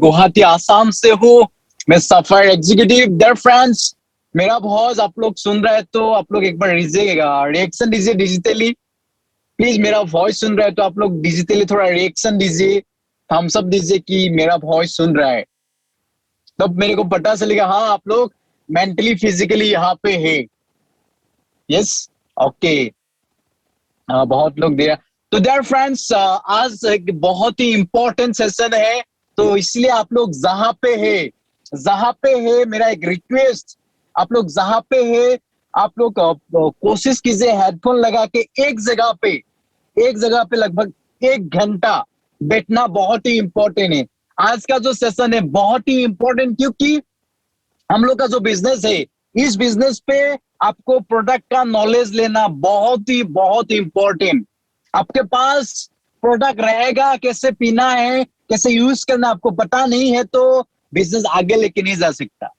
गुवाहाटी आसाम से हूँ। मैं सफर एग्जीक्यूटिव। देयर फ्रेंड्स, मेरा वॉइस आप लोग सुन रहे हैं तो आप लोग एक बार रिएक्शन दीजिए डिजिटली। प्लीज मेरा वॉइस सुन रहे हैं तो आप लोग डिजिटली थोड़ा रिएक्शन दीजिए, थम्स अप दीजिए कि मेरा वॉइस सुन रहा है, तब मेरे को पता चलेगा हाँ आप लोग मेंटली फिजिकली यहाँ पे है। Yes, okay. बहुत लोग दे रहे। तो देयर फ्रेंड्स, आज एक बहुत ही इंपॉर्टेंट सेशन है, तो इसलिए आप लोग जहाँ पे है मेरा एक रिक्वेस्ट, आप लोग जहाँ पे है आप लोग कोशिश कीजिए हेडफोन लगा के एक जगह पे लगभग 1 घंटा बैठना बहुत ही इंपॉर्टेंट है। आज का जो सेशन है बहुत ही इंपॉर्टेंट, क्योंकि हम लोग का जो बिजनेस है, इस बिजनेस पे आपको प्रोडक्ट का नॉलेज लेना बहुत ही इंपॉर्टेंट। आपके पास प्रोडक्ट रहेगा, कैसे पीना है, कैसे यूज करना आपको पता नहीं है तो बिजनेस आगे लेके नहीं जा सकता।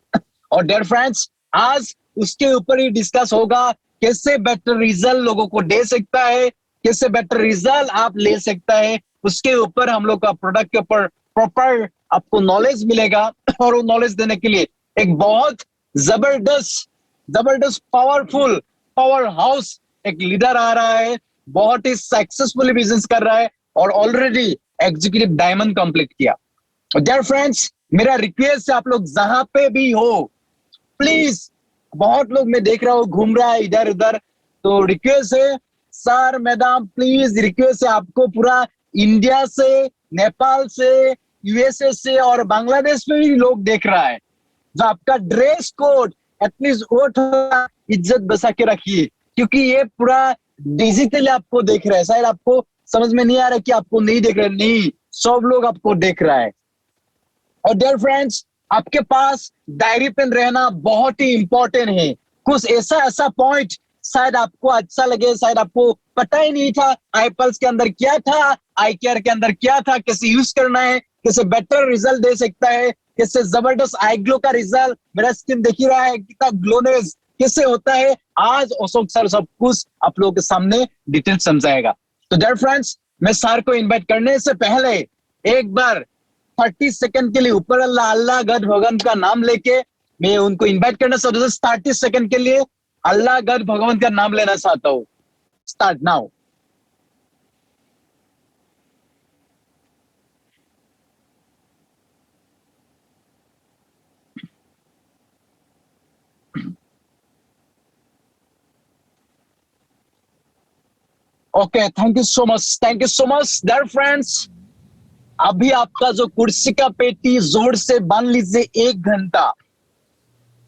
और डियर फ्रेंड्स, आज उसके ऊपर ही डिस्कस होगा, कैसे बेटर रिजल्ट लोगों को दे सकता है, कैसे बेटर रिजल्ट आप ले सकता है, उसके ऊपर हम लोग का प्रोडक्ट के ऊपर प्रॉपर आपको नॉलेज मिलेगा। और वो नॉलेज देने के लिए एक बहुत जबरदस्त पावरफुल पावर हाउस एक लीडर आ रहा है, बहुत ही सक्सेसफुली बिजनेस कर रहा है और ऑलरेडी एग्जीक्यूटिव डायमंड कंप्लीट किया। डियर फ्रेंड्स, मेरा रिक्वेस्ट है आप लोग जहां पे भी हो, प्लीज, बहुत लोग मैं देख रहा हूँ घूम रहा है इधर उधर, तो रिक्वेस्ट है सर मैडम, प्लीज रिक्वेस्ट है आपको, पूरा इंडिया से, नेपाल से, यूएसए से और बांग्लादेश में भी लोग देख रहा है, जो आपका ड्रेस कोड एटलीस्ट वो थोड़ा इज्जत बचा के रखिए, क्योंकि ये पूरा डिजिटली आपको देख रहा है। शायद आपको समझ में नहीं आ रहा कि आपको नहीं देख रहे, नहीं, सब लोग आपको देख रहा है। और डियर फ्रेंड्स, आपके पास डायरी पेन रहना बहुत ही इंपॉर्टेंट है। कुछ ऐसा पॉइंट शायद आपको अच्छा लगे, शायद आपको पता ही नहीं था आईपल्स के अंदर क्या था, आई केयर के अंदर क्या था, कैसे यूज करना है, कैसे बेटर रिजल्ट दे सकता है, कैसे जबरदस्त आई ग्लो का रिजल्ट, मेरा स्किन देख ही रहा है कितना ग्लोनेस कैसे होता है। आज अशोक सर सब कुछ आप लोगों के सामने डिटेल समझाएगा। तो डियर फ्रेंड्स, मैं सर को इन्वाइट करने से पहले एक बार 30 सेकंड के लिए ऊपर अल्लाह गड भगवान का नाम लेके मैं उनको इन्वाइट करना चाहता हूँ। 30 सेकंड के लिए अल्लाह गड भगवान का नाम लेना चाहता हूँ। Start now. Okay, thank you so much dear friends. अभी आपका जो कुर्सी का पेटी जोर से बांध लीजिए 1 घंटा।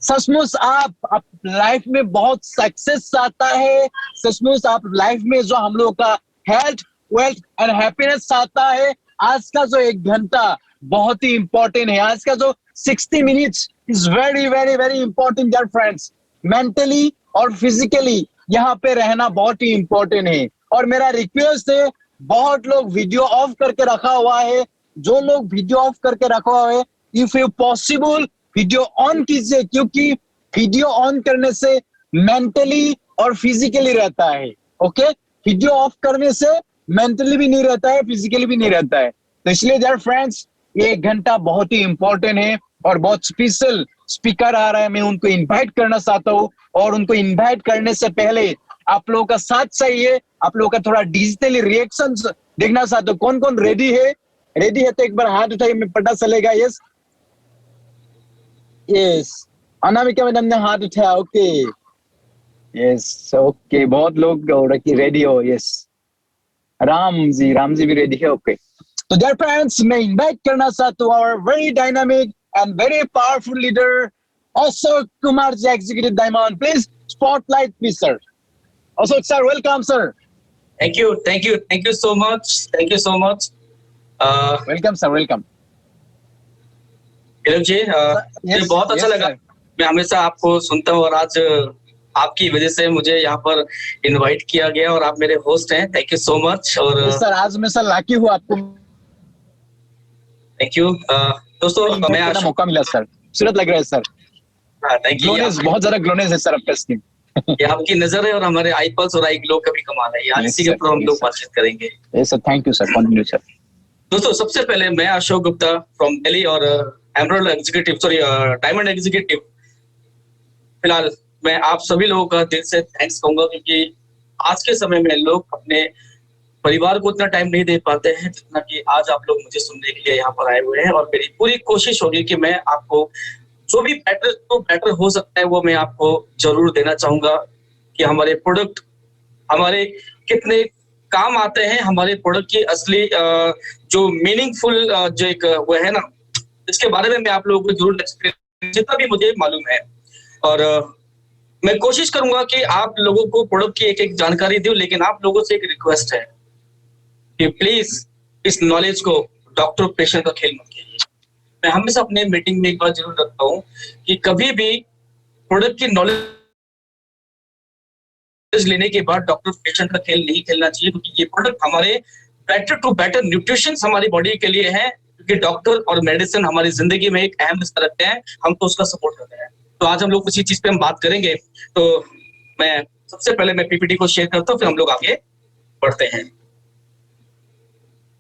सचमुच आप लाइफ में बहुत सक्सेस चाहता है, सचमुच आप लाइफ में जो हम लोग का हेल्थ वेल्थ एंड हैप्पीनेस चाहता है, आज का जो 1 घंटा बहुत ही इंपॉर्टेंट है। आज का जो 60 minutes is very very very important dear friends. Mentally और फिजिकली यहाँ पे रहना बहुत ही इंपॉर्टेंट है। और मेरा रिक्वेस्ट है, बहुत लोग वीडियो ऑफ करके रखा हुआ है, जो लोग वीडियो ऑफ करके रखा हुआ है, if you possible video on कीजिए, क्योंकि वीडियो ऑन करने से मेंटली और फिजिकली रहता है। ओके, वीडियो ऑफ करने से मेंटली भी नहीं रहता है, फिजिकली भी नहीं रहता है। तो इसलिए डियर फ्रेंड्स, ये 1 घंटा बहुत ही इंपॉर्टेंट है और बहुत स्पेशल स्पीकर आ रहा है, मैं उनको इन्वाइट करना चाहता हूँ। और उनको इन्वाइट करने से पहले आप लोगों का साथ चाहिए, आप लोगों का थोड़ा डिजिटली रिएक्शन देखना चाहता हूँ। कौन कौन रेडी है? रेडी है तो एक बार हाथ उठाइए, मैं पता चलेगा। यस यस, अनामिका मैडम ने हाथ उठाया। ओके यस, ओके, बहुत लोग रेडी हो। यस, राम जी भी रेडी है। ओके, तो डियर फ्रेंड्स, मैं इनवाइट करना चाहता हूँ और very dynamic and very powerful leader Ashok Kumar ji, executive diamond. Please spotlight please sir. Ashok sir, welcome sir. Thank you so much. Welcome sir, welcome. जी, मुझे बहुत अच्छा लगा। मैं हमेशा आपको सुनता हूँ और आज आपकी वजह से मुझे यहाँ पर इनवाइट किया गया और आप मेरे होस्ट हैं। Thank you so much. और सर, आज मैं सर लाकी हूँ आपको। थैंक यू दोस्तों, मैं मौका मिला सर, खूबसूरत लग रहा है सर। ग्लोनेस, बहुत ज्यादा ग्लोनेस है सर आपका स्किन। ये आपकी नजर है और हमारे आईपल्स और आई ग्लो का भी कमाल है। यहाँ इसी के ऊपर हम लोग बातचीत करेंगे। Sir, thank you sir, continue sir. दोस्तों सबसे पहले मैं अशोक गुप्ता फ्रॉम दिल्ली और emerald executive sorry diamond executive, फिलहाल मैं आप सभी लोगों का दिल से थैंक्स कहूंगा, क्योंकि आज के समय में लोग अपने परिवार को उतना टाइम नहीं दे पाते हैं जितना कि आज आप लोग मुझे सुनने के लिए यहाँ पर आए हुए हैं। और मेरी पूरी कोशिश होगी कि मैं आपको जो भी बेटर हो सकता है वो मैं आपको जरूर देना चाहूंगा, कि हमारे प्रोडक्ट हमारे कितने काम आते हैं, हमारे प्रोडक्ट की असली जो मीनिंगफुल जो एक वो है ना, इसके बारे में मैं आप लोगों को जरूर एक्सप्लेन जितना भी मुझे मालूम है। और मैं कोशिश करूंगा कि आप लोगों को प्रोडक्ट की एक एक जानकारी दूं, लेकिन आप लोगों से एक रिक्वेस्ट है कि प्लीज इस नॉलेज को डॉक्टर पेशेंट का खेल मत कीजिए। मैं हमेशा अपने मीटिंग में एक बात जरूर रखता हूँ कि कभी भी प्रोडक्ट की नॉलेज लेने के बाद डॉक्टर पेशेंट का खेल नहीं खेलना चाहिए, क्योंकि ये प्रोडक्ट हमारे बेटर टू बेटर न्यूट्रिशन हमारी बॉडी के लिए है, क्योंकि डॉक्टर और मेडिसिन हमारी जिंदगी में एक अहम हिस्सा रखते हैं, हम तो उसका सपोर्ट करते हैं। तो आज हम लोग उसी चीज पे हम बात करेंगे। तो मैं सबसे पहले मैं पीपीटी को शेयर करता हूँ, फिर हम लोग आगे बढ़ते हैं।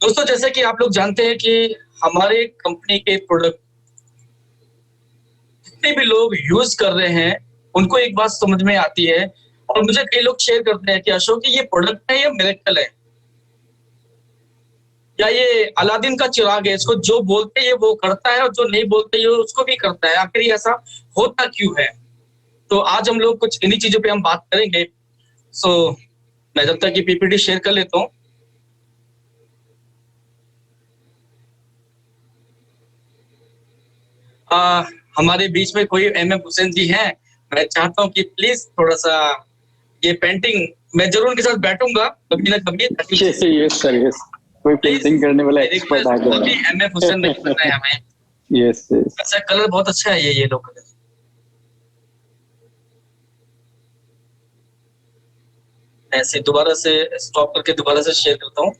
दोस्तों जैसे कि आप लोग जानते हैं कि हमारे कंपनी के प्रोडक्ट जितने भी लोग यूज कर रहे हैं उनको एक बात समझ में आती है, और मुझे कई लोग शेयर करते हैं कि अशोक ये प्रोडक्ट है या मिरेकल है, या ये अलादीन का चिराग है, इसको जो बोलते हैं ये वो करता है और जो नहीं बोलते ये उसको भी करता है, आखिर ये ऐसा होता क्यों है। तो आज हम लोग कुछ इन्हीं चीजों पे हम बात करेंगे। सो मैं जब तक ये पीपीटी शेयर कर लेता हूँ। हमारे बीच में कोई एम हुसैन जी हैं, मैं चाहता हूँ कि प्लीज थोड़ा सा ये पेंटिंग मैं जरूर उनके साथ बैठूंगा कभी ना कभी। यस सर यस, कोई पेंटिंग करने वाला एक्सपर्ट आ गया। एम हुसैन नहीं बनना है हमें। यस यस, अच्छा कलर बहुत अच्छा है ये लो कलर। ऐसे दोबारा से स्टॉप करके दोबारा से शेयर करता हूँ।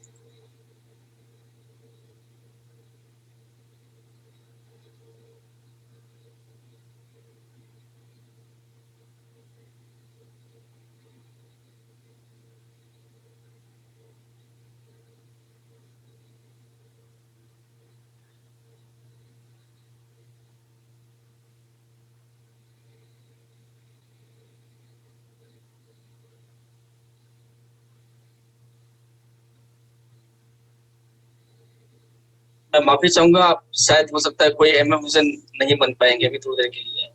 मैं माफी चाहूंगा, आप शायद हो सकता है कोई एम हुसैन नहीं बन पाएंगे अभी थोड़ी देर के लिए,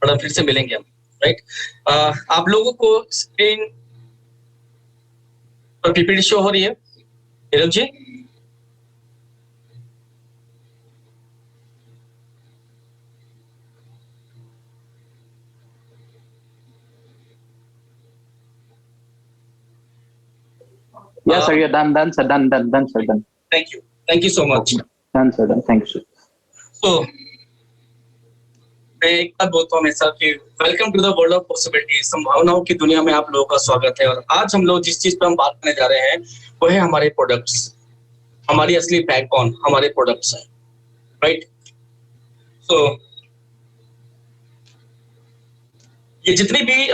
और हम फिर से मिलेंगे हम, राइट। आप लोगों को स्क्रीन पर पीपीटी शो हो रही है हिरल जी? yes sir, yeah, done sir, done sir, done. Thank you so much. Done sir, done, thank you sir. So मैं एक बात बोलता हूँ हमेशा कि welcome to the world of possibility, संभावनाओं की दुनिया में आप लोगों का स्वागत है। और आज हम लोग जिस चीज पे हम बात करने जा रहे हैं वो है हमारे प्रोडक्ट्स, हमारी असली बैकबोन हमारे प्रोडक्ट्स हैं, राइट। सो ये जितनी भी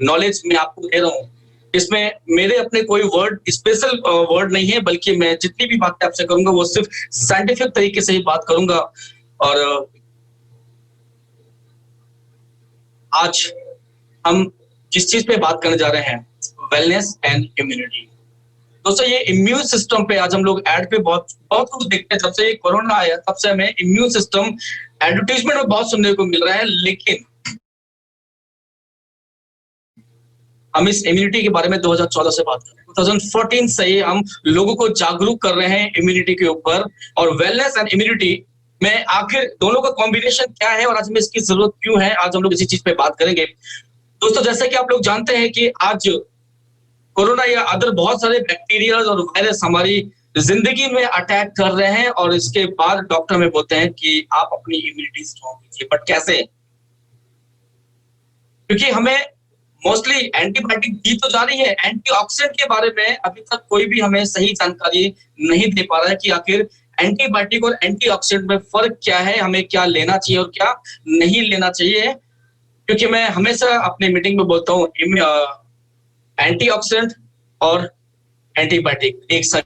नॉलेज मैं आपको दे रहा हूँ, इसमें मेरे अपने कोई वर्ड स्पेशल वर्ड नहीं है, बल्कि मैं जितनी भी बातें आपसे करूंगा वो सिर्फ साइंटिफिक तरीके से ही बात करूंगा। और आज हम जिस चीज पे बात करने जा रहे हैं, वेलनेस एंड इम्यूनिटी। दोस्तों ये इम्यून सिस्टम पे आज हम लोग एड पे बहुत कुछ देखते हैं। जब से ये कोरोना आया तब से हमें इम्यून सिस्टम एडवर्टीजमेंट में बहुत सुनने को मिल रहा है, लेकिन हम इस इम्यूनिटी के बारे में 2014 से बात कर रहे हैं। 2014 से ही हम लोगों को जागरूक कर रहे हैं इम्यूनिटी के ऊपर, और वेलनेस एंड इम्यूनिटी में आखिर दोनों का कॉम्बिनेशन क्या है और आज में इसकी जरूरत क्यों है, आज हम लोग इसी चीज पे बात करेंगे। दोस्तों जैसे कि आप लोग जानते हैं कि आज कोरोना या अदर बहुत सारे बैक्टीरिया और वायरस हमारी जिंदगी में अटैक कर रहे हैं, और इसके बाद डॉक्टर में बोलते हैं कि आप अपनी इम्यूनिटी स्ट्रॉन्ग कीजिए। बट कैसे? क्योंकि हमें मोस्टली एंटीबायोटिक दी तो जा रही है, एंटीऑक्सीडेंट के बारे में अभी तक कोई भी हमें सही जानकारी नहीं दे पा रहा है कि आखिर एंटीबायोटिक और एंटीऑक्सीडेंट में फर्क क्या है, हमें क्या लेना चाहिए और क्या नहीं लेना चाहिए। क्योंकि मैं हमेशा अपने मीटिंग में बोलता हूँ एंटीऑक्सीडेंट और एंटीबायोटिक एक साथ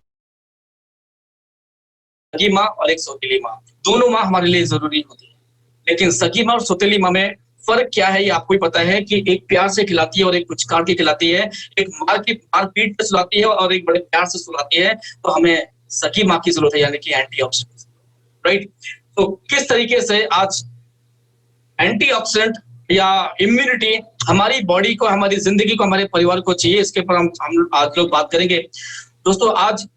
सगी माँ और एक सौतेली माँ, दोनों माँ हमारे लिए जरूरी होती है। लेकिन सगी माँ और सौतेली माँ में फर्क क्या है ये आपको ही पता है कि एक प्यार से खिलाती है और एक पुचकार के खिलाती है, एक मार पीट पे सुलाती है और एक बड़े प्यार से सुलाती है। तो हमें सगी माँ की जरूरत है, यानी कि एंटीऑक्सीडेंट, राइट। तो किस तरीके से आज एंटीऑक्सीडेंट या इम्यूनिटी हमारी बॉडी को, हमारी जिंदगी को, हमारे परिवार को चाहिए, इसके ऊपर हम आज लोग बात करेंगे। दोस्तों, आज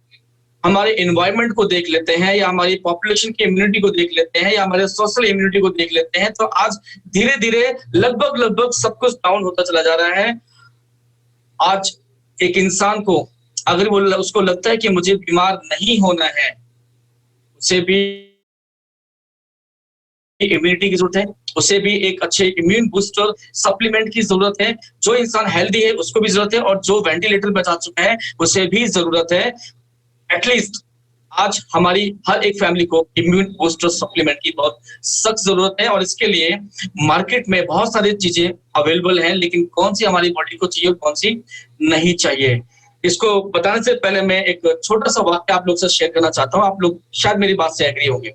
हमारे एनवायरनमेंट को देख लेते हैं, या हमारी पॉपुलेशन की इम्यूनिटी को देख लेते हैं, या हमारे सोशल इम्यूनिटी को देख लेते हैं, तो आज धीरे धीरे लगभग सब कुछ डाउन होता चला जा रहा है। आज एक इंसान को अगर वो उसको लगता है कि मुझे बीमार नहीं होना है, उसे भी इम्यूनिटी की जरूरत है, उसे भी एक अच्छे इम्यून बूस्टर सप्लीमेंट की जरूरत है। जो इंसान हेल्दी है उसको भी जरूरत है, और जो वेंटिलेटर पे जा चुका है उसे भी जरूरत है। एटलीस्ट आज हमारी हर एक फैमिली को इम्यून बूस्टर सप्लीमेंट की बहुत सख्त जरूरत है, और इसके लिए मार्केट में बहुत सारी चीजें अवेलेबल हैं, लेकिन कौन सी हमारी बॉडी को चाहिए और कौन सी नहीं चाहिए, इसको बताने से पहले मैं एक छोटा सा वाक्य आप लोग से शेयर करना चाहता हूं। आप लोग शायद मेरी बात से एग्री होंगे।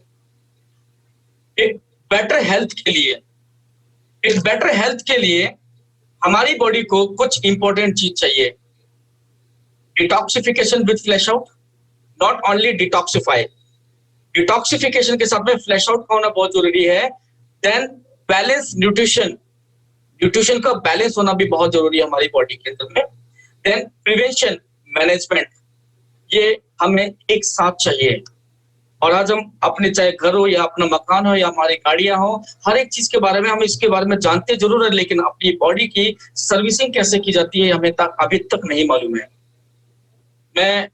एक बेटर हेल्थ के लिए हमारी बॉडी को कुछ इंपॉर्टेंट चीज चाहिए। Detoxification with flash out, not only detoxify, detoxification के साथ में फ्लैश आउट का होना बहुत जरूरी है। देन बैलेंस न्यूट्रिशन का बैलेंस होना भी बहुत जरूरी है हमारी बॉडी के अंदर में। देन प्रिवेंशन मैनेजमेंट, ये हमें एक साथ चाहिए। और आज हम अपने, चाहे घर हो या अपना मकान हो या हमारी गाड़ियां हो, हर एक चीज के बारे में हम इसके बारे में जानते जरूर है, लेकिन अपनी बॉडी की सर्विसिंग कैसे की जाती है हमें अभी तक नहीं मालूम है। मैं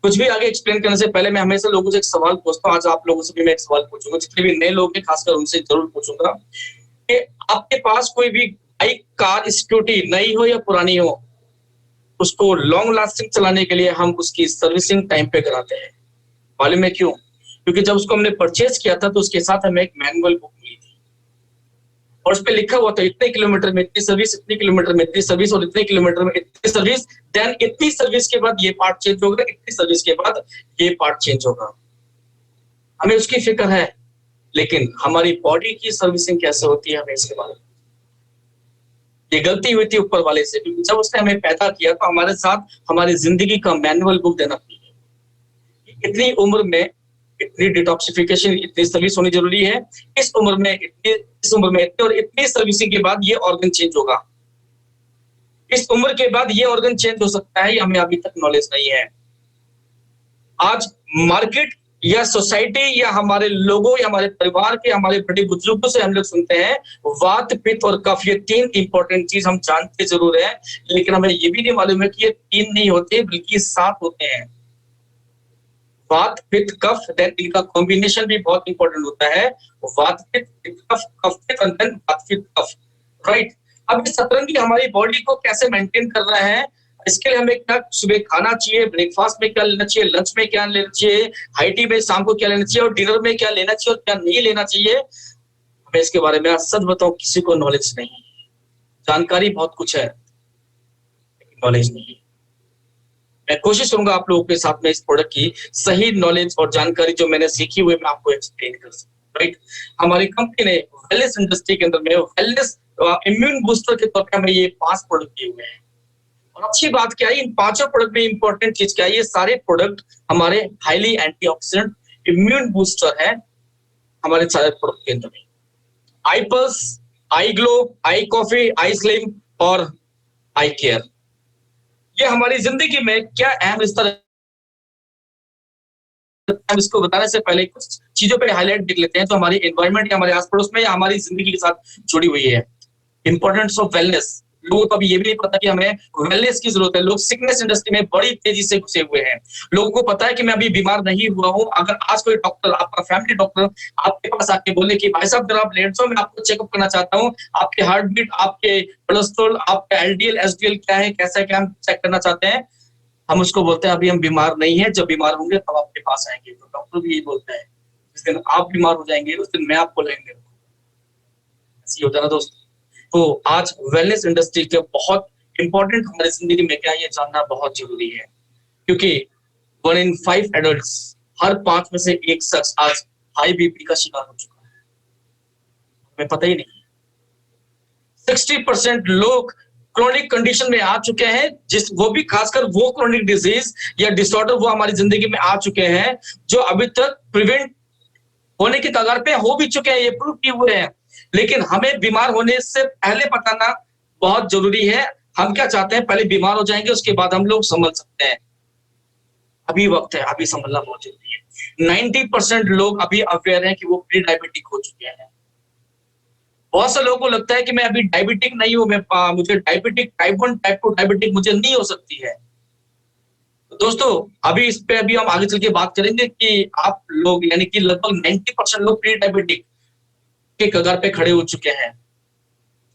कुछ भी आगे एक्सप्लेन करने से पहले मैं हमेशा लोगों से एक सवाल पूछता हूँ। आज आप लोगों से भी मैं एक सवाल पूछूंगा, जितने भी नए लोग हैं खासकर उनसे जरूर पूछूंगा कि आपके पास कोई भी बाइक, कार, स्कूटी नई हो या पुरानी हो, उसको लॉन्ग लास्टिंग चलाने के लिए हम उसकी सर्विसिंग टाइम पे कराते हैं। मालूम है क्यों? क्योंकि जब उसको हमने परचेज किया था तो उसके साथ हमें एक मैनुअल बुक मिली थी, और उस पर लिखा हुआ था इतने किलोमीटर में इतनी सर्विस, इतने किलोमीटर में इतनी सर्विस, और इतने किलोमीटर में इतनी सर्विस, देन इतनी सर्विस के बाद ये पार्ट चेंज होगा, इतनी सर्विस के बाद ये पार्ट चेंज होगा। हमें उसकी फिक्र है, लेकिन हमारी बॉडी की सर्विसिंग कैसे होती है हमें इसके बारे में, ये गलती हुई थी ऊपर वाले से, क्योंकि जब उसने हमें पैदा किया तो हमारे साथ हमारी जिंदगी का मैनुअल बुक देना चाहिए। इतनी उम्र में इतनी डिटॉक्सिफिकेशन, इतनी सर्विस होनी जरूरी है, इस उम्र में इतनी और इतनी सर्विसिंग के बाद ये ऑर्गन चेंज होगा, इस उम्र के बाद ये ऑर्गन चेंज हो सकता है, ये हमें अभी तक नॉलेज नहीं है। आज मार्केट या सोसाइटी या हमारे लोगों या हमारे परिवार के, हमारे बड़े बुजुर्गों से हम लोग सुनते हैं वात, पित्त और कफ, ये तीन इंपॉर्टेंट चीज हम जानते जरूर है, लेकिन हमें ये भी नहीं मालूम है कि ये तीन नहीं होते बल्कि 7 होते हैं। वात, पित्त, कफ, देन इनका कॉम्बिनेशन भी बहुत इंपॉर्टेंट होता है। वात, पित्त, कफ, कफ, पित्त और देन वात, पित्त, कफ, राइट। अब इस सतरंगी हमारी बॉडी को कैसे मेंटेन कर रहा है, इसके लिए हमें क्या सुबह खाना चाहिए, ब्रेकफास्ट में क्या लेना चाहिए, लंच में क्या लेना चाहिए, हाई टी में शाम को क्या लेना चाहिए, और डिनर में क्या लेना चाहिए और क्या नहीं लेना चाहिए, हमें इसके बारे में सच बताऊं किसी को नॉलेज नहीं है। जानकारी बहुत कुछ है लेकिन नॉलेज नहीं है। मैं कोशिश करूंगा आप लोगों के साथ में इस प्रोडक्ट की सही नॉलेज और जानकारी जो मैंने सीखी हुई मैं आपको एक्सप्लेन कर सकूं, राइट। हमारी कंपनी ने वेलनेस इंडस्ट्री के अंदर में वेलनेस इम्यून बूस्टर के तौर पे हमें ये 5 प्रोडक्ट दिए हुए हैं। और अच्छी बात क्या है, इन 5 प्रोडक्ट में इंपॉर्टेंट चीज क्या है, ये सारे प्रोडक्ट हमारे हाईली एंटीऑक्सीडेंट इम्यून बूस्टर है हमारे सारे प्रोडक्ट के अंदर में। आई पल्स, आई ग्लो, आई कॉफी, आई स्लिम और आई केयर, ये हमारी जिंदगी में क्या अहम रिश्ता, हम इसको बताने से पहले कुछ चीजों पे हाईलाइट देख लेते हैं जो हमारी एनवायरनमेंट या हमारे आस पड़ोस में या हमारी जिंदगी के साथ जुड़ी हुई है। इंपॉर्टेंस ऑफ वेलनेस, लोगों को अभी ये भी नहीं पता कि हमें वेलनेस की जरूरत है। लोग सिकनेस इंडस्ट्री में बड़ी तेजी से घुसे हुए हैं। लोगों को पता है कि मैं अभी बीमार नहीं हुआ हूं। अगर आज कोई डॉक्टर, आपका फैमिली डॉक्टर आपके पास आके बोले कि भाई साहब जरा आप लेट जाओ, मैं आपको चेकअप करना चाहता हूं, आपके हार्ट बीट, आपके कोलेस्ट्रॉल, आपका एलडीएल एसडीएल क्या है, कैसा है, क्या हम चेक करना चाहते हैं, हम उसको बोलते हैं अभी हम बीमार नहीं है, जब बीमार होंगे तब आपके पास आएंगे। तो डॉक्टर भी यही बोलता है जिस दिन आप बीमार हो जाएंगे उस दिन मैं आपको लेंगे। ऐसी होता है ना दोस्त। तो आज वेलनेस इंडस्ट्री के बहुत इंपॉर्टेंट हमारी जिंदगी में क्या ये जानना बहुत जरूरी है, क्योंकि 1 in 5 एडल्ट्स हर 5 में से एक शख्स आज हाई बीपी का शिकार हो चुका है, हमें पता ही नहीं। 60% लोग क्रोनिक कंडीशन में आ चुके हैं, जिस वो भी खासकर वो क्रोनिक डिजीज या डिसऑर्डर वो हमारी जिंदगी में आ चुके हैं जो अभी तक प्रिवेंट होने की कगार पे हो भी चुके हैं, ये प्रूव किए हुए हैं। लेकिन हमें बीमार होने से पहले बताना बहुत जरूरी है। हम क्या चाहते हैं, पहले बीमार हो जाएंगे, उसके बाद हम लोग संभल सकते हैं। अभी वक्त है, अभी संभलना बहुत जरूरी है। 90% लोग अभी अवेयर हैं कि वो प्री डायबिटिक हो चुके हैं। बहुत से लोगों को लगता है कि मैं अभी डायबिटिक नहीं हूं, मैं मुझे डायबिटिक टाइप 1 टाइप 2 डायबिटिक मुझे नहीं हो सकती है। तो दोस्तों अभी इस पे अभी हम आगे चल के बात करेंगे कि आप लोग यानी कि लगभग 90% लोग प्री डायबिटिक के कगार पे खड़े हो चुके हैं,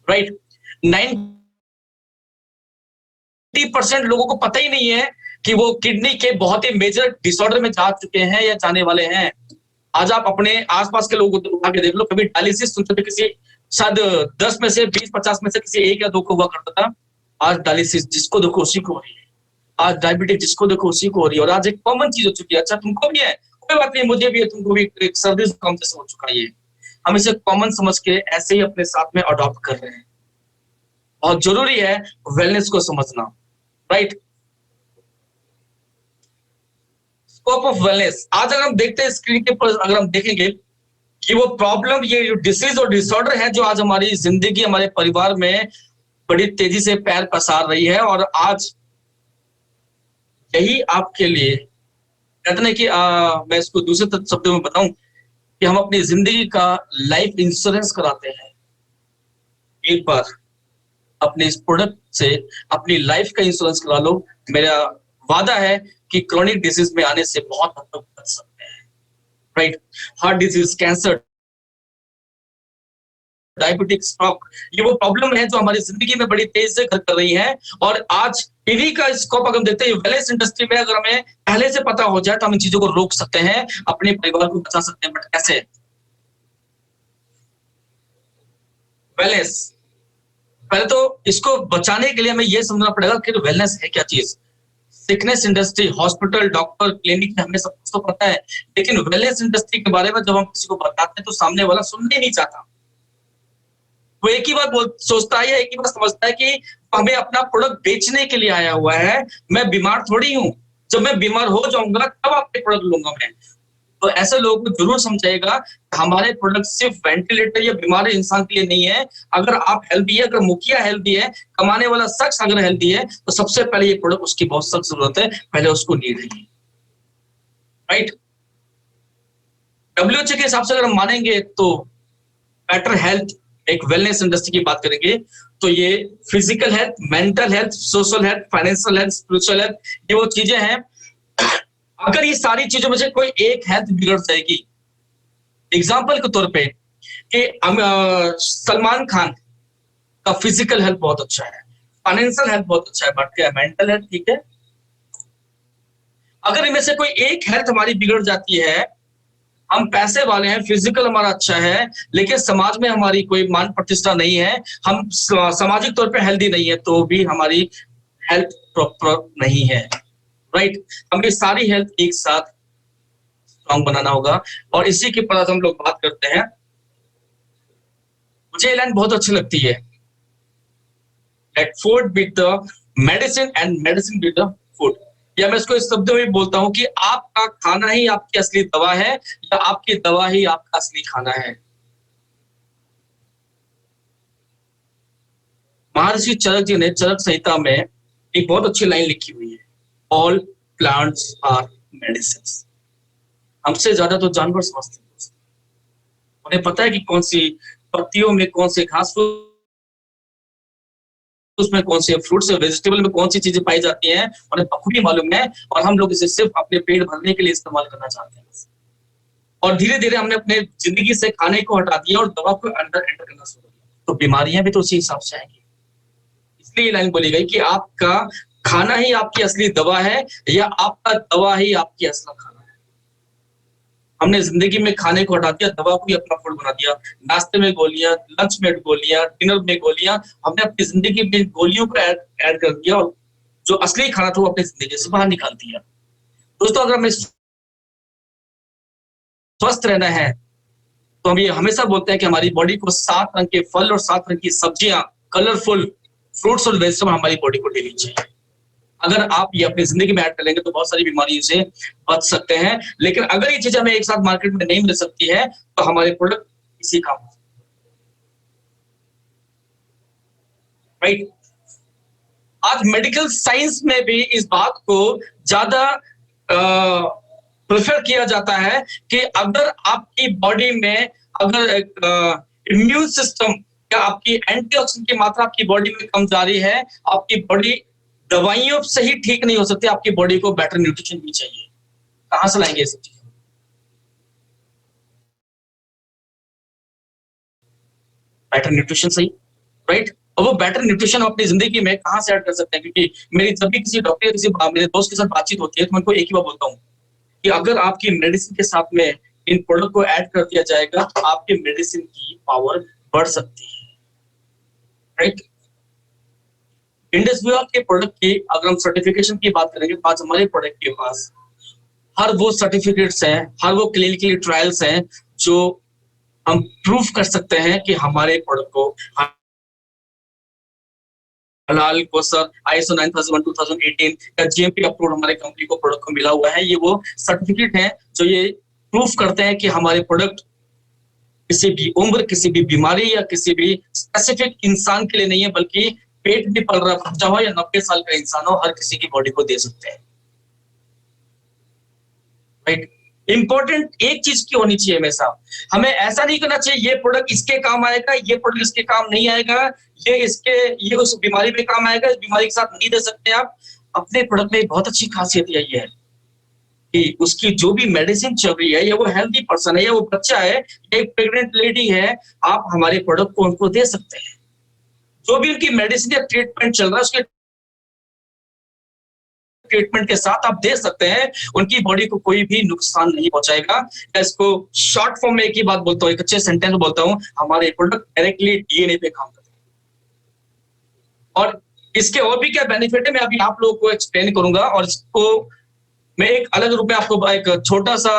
राइट। 90% लोगों को पता ही नहीं है कि वो किडनी के बहुत ही मेजर डिसऑर्डर में जा चुके हैं या जाने वाले हैं। आज आप अपने आसपास के लोगों को उठा के देख लो, कभी डायलिसिस सुनते थे किसी, शायद 10 में से 20-50 में से किसी 1 या 2 को हुआ करता था। आज डायलिसिस जिसको देखो उसी को हो रही है, आज डायबिटिक जिसको देखो उसी को हो रही है, और आज एक कॉमन चीज हो चुकी है। अच्छा तुमको भी है, कोई बात नहीं, मुझे भी है, तुमको भी, एक सर्दी जुकाम जैसे हो चुका है ये। हम इसे कॉमन समझ के ऐसे ही अपने साथ में अडॉप्ट कर रहे हैं। बहुत जरूरी है वेलनेस को समझना, राइट। स्कोप ऑफ वेलनेस, आज अगर हम देखते हैं स्क्रीन के पर, अगर हम देखेंगे कि वो प्रॉब्लम, ये जो डिसीज और डिसऑर्डर है जो आज हमारी जिंदगी, हमारे परिवार में बड़ी तेजी से पैर पसार रही है, और आज यही आपके लिए कहते हैं कि मैं इसको दूसरे शब्दों में बताऊं कि हम अपनी जिंदगी का लाइफ इंश्योरेंस कराते हैं। एक बार अपने इस प्रोडक्ट से अपनी लाइफ का इंश्योरेंस करा लो, मेरा वादा है कि क्रोनिक डिजीज में आने से बहुत हद तक बच सकते हैं, right. Heart disease, cancer, diabetic, stroke, ये वो प्रॉब्लम है जो हमारी जिंदगी में बड़ी तेज से घर कर रही है। और आज इन्हीं का स्कोप अगर हम देखते हैं वेलनेस इंडस्ट्री में, अगर हमें पहले से पता हो जाए तो हम इन चीजों को रोक सकते हैं, अपने परिवार को बचा सकते हैं। बट कैसे? वेलनेस, पहले तो इसको बचाने के लिए हमें यह समझना पड़ेगा कि वेलनेस है क्या चीज। Sickness industry, hospital, doctor, clinic, हमें सब कुछ तो पता है, लेकिन वेलनेस इंडस्ट्री के बारे में जब हम किसी को बताते हैं तो सामने वाला सुनने नहीं चाहता। वो एक ही बात सोचता है, एक ही बात समझता है कि हमें अपना प्रोडक्ट बेचने के लिए आया हुआ है, मैं बीमार थोड़ी हूं, जब मैं बीमार हो जाऊंगा तब आपके प्रोडक्ट लूंगा मैं। तो ऐसे लोगों को जरूर समझाएगा हमारे प्रोडक्ट सिर्फ वेंटिलेटर या बीमार इंसान के लिए नहीं है। अगर आप हेल्दी है, अगर मुखिया हेल्दी है, कमाने वाला शख्स अगर हेल्दी है, तो सबसे पहले ये प्रोडक्ट उसकी बहुत सख्त जरूरत है, पहले उसको नीड है, राइट। WHO के हिसाब से अगर हम मानेंगे तो बेटर हेल्थ, एक वेलनेस इंडस्ट्री की बात करेंगे तो ये physical health, mental health, social health, financial health, spiritual health, ये वो चीजें हैं। अगर ये सारी चीजों में से कोई एक हेल्थ बिगड़ जाएगी, एग्जांपल के तौर पे कि सलमान खान का फिजिकल हेल्थ बहुत अच्छा है, फाइनेंशियल हेल्थ बहुत अच्छा है, बट क्या मेंटल हेल्थ ठीक है? अगर इनमें से कोई एक हेल्थ हमारी बिगड़ जाती है, हम पैसे वाले हैं, फिजिकल हमारा अच्छा है, लेकिन समाज में हमारी कोई मान प्रतिष्ठा नहीं है, हम सामाजिक तौर पे हेल्दी नहीं है, तो भी हमारी हेल्थ प्रॉपर नहीं है, राइट। हमें सारी हेल्थ एक साथ स्ट्रॉन्ग बनाना होगा, और इसी के पर हम लोग बात करते हैं। मुझे ये लाइन बहुत अच्छी लगती है, let food beat the medicine and medicine beat the food. या मैं इसको इस शब्दों में बोलता हूं कि आपका खाना ही आपकी असली दवा है, या आपकी दवा ही आपका असली खाना है। महर्षि चरक जी ने चरक संहिता में एक बहुत अच्छी लाइन लिखी हुई है, ऑल प्लांट्स आर मेडिसिन। हमसे ज्यादा तो जानवर समझते हैं, उन्हें पता है कि कौन सी पत्तियों में कौन से घास उसमें कौन से फ्रूट्स और वेजिटेबल में कौन सी चीजें पाई जाती हैं, उन्हें बखूबी मालूम है, और हम लोग इसे सिर्फ अपने पेट भरने के लिए इस्तेमाल करना चाहते हैं। और धीरे धीरे हमने अपने जिंदगी से खाने को हटा दिया और दवा को अंदर एंटर करना शुरू किया, तो बीमारियां भी तो उसी हिसाब से आएंगी। इसलिए लाइन बोली गई कि आपका खाना ही आपकी असली दवा है, या आपका दवा ही आपकी असली खाना है। हमने जिंदगी में खाने को हटा दिया, दवा को ही अपना फूड बना दिया। नाश्ते में गोलियां, लंच में गोलियां, डिनर में गोलियां, हमने अपनी जिंदगी में गोलियों को ऐड कर दिया, और जो असली खाना था वो अपनी जिंदगी से बाहर निकाल दिया। दोस्तों अगर हम इस स्वस्थ रहना है तो हम ये हमेशा बोलते हैं कि हमारी बॉडी को 7 रंग के फल और 7 रंग की सब्जियां, कलरफुल फ्रूट्स और वेजिटेबल हमारी बॉडी को डेली चाहिए। अगर आप ये अपनी जिंदगी में ऐड कर लेंगे तो बहुत सारी बीमारियों से बच सकते हैं। लेकिन अगर ये चीजें हमें एक साथ मार्केट में नहीं मिल सकती है तो हमारे प्रोडक्ट इसी काम, राइट। आज मेडिकल साइंस में भी इस बात को ज्यादा प्रेफर किया जाता है कि अगर आपकी बॉडी में अगर इम्यून सिस्टम या आपकी एंटीऑक्सीडेंट की मात्रा आपकी बॉडी में कम जा रही है, आपकी बॉडी दवाइयों से ही ठीक नहीं हो सकती, आपकी बॉडी को बेटर न्यूट्रिशन भी चाहिए। कहां से लाएंगे ये सब चीजें? बेटर न्यूट्रिशन सही, राइट। और वो बेटर न्यूट्रिशन अपनी जिंदगी में कहां से ऐड कर सकते हैं? क्योंकि मेरी जब भी किसी डॉक्टर या किसी मेरे दोस्त के साथ बातचीत होती है तो मैं उनको एक ही बात बोलता हूँ कि अगर आपकी मेडिसिन के साथ में इन प्रोडक्ट को ऐड कर दिया जाएगा तो आपकी मेडिसिन की पावर बढ़ सकती है, राइट। इंडस के प्रोडक्ट की अगर हम सर्टिफिकेशन की बात करेंगे तो आज हमारे प्रोडक्ट के पास हर वो सर्टिफिकेट्स हैं, हर वो क्लिनिकल ट्रायल्स हैं जो हम प्रूफ कर सकते हैं कि हमारे प्रोडक्ट को हलाल को सर ISO 9001 2018 या GMP अप्रूव्ड हमारे कंपनी को प्रोडक्ट को मिला हुआ है। ये वो सर्टिफिकेट हैं जो ये प्रूफ करते हैं कि हमारे प्रोडक्ट किसी भी उम्र, किसी भी बीमारी या किसी भी स्पेसिफिक इंसान के लिए नहीं है, बल्कि पेट में पल रहा बच्चा हो या 90 साल का इंसान हो, हर किसी की बॉडी को दे सकते हैं, राइट। इंपॉर्टेंट एक चीज की होनी चाहिए हमेशा, हमें ऐसा नहीं करना चाहिए ये प्रोडक्ट इसके काम आएगा, ये प्रोडक्ट इसके काम नहीं आएगा, ये उस बीमारी में काम आएगा, इस बीमारी के साथ नहीं दे सकते आप। अपने प्रोडक्ट में बहुत अच्छी खासियत यही है कि उसकी जो भी मेडिसिन चल रही है, या वो हेल्दी पर्सन है, या वो बच्चा है, या एक प्रेग्नेंट लेडी है, आप हमारे प्रोडक्ट को उनको दे सकते हैं। जो भी उनकी मेडिसिन या ट्रीटमेंट चल रहा है उसके ट्रीटमेंट के साथ आप दे सकते हैं, उनकी बॉडी को कोई भी नुकसान नहीं पहुंचाएगा। इसको शॉर्ट फॉर्म में एक ही बात बोलता हूँ, एक अच्छे सेंटेंस में बोलता हूँ, हमारे प्रोडक्ट डायरेक्टली DNA पे काम करते हैं। और इसके और भी क्या बेनिफिट है मैं अभी आप लोगों को एक्सप्लेन करूंगा, और इसको मैं एक अलग रूप में आपको एक छोटा सा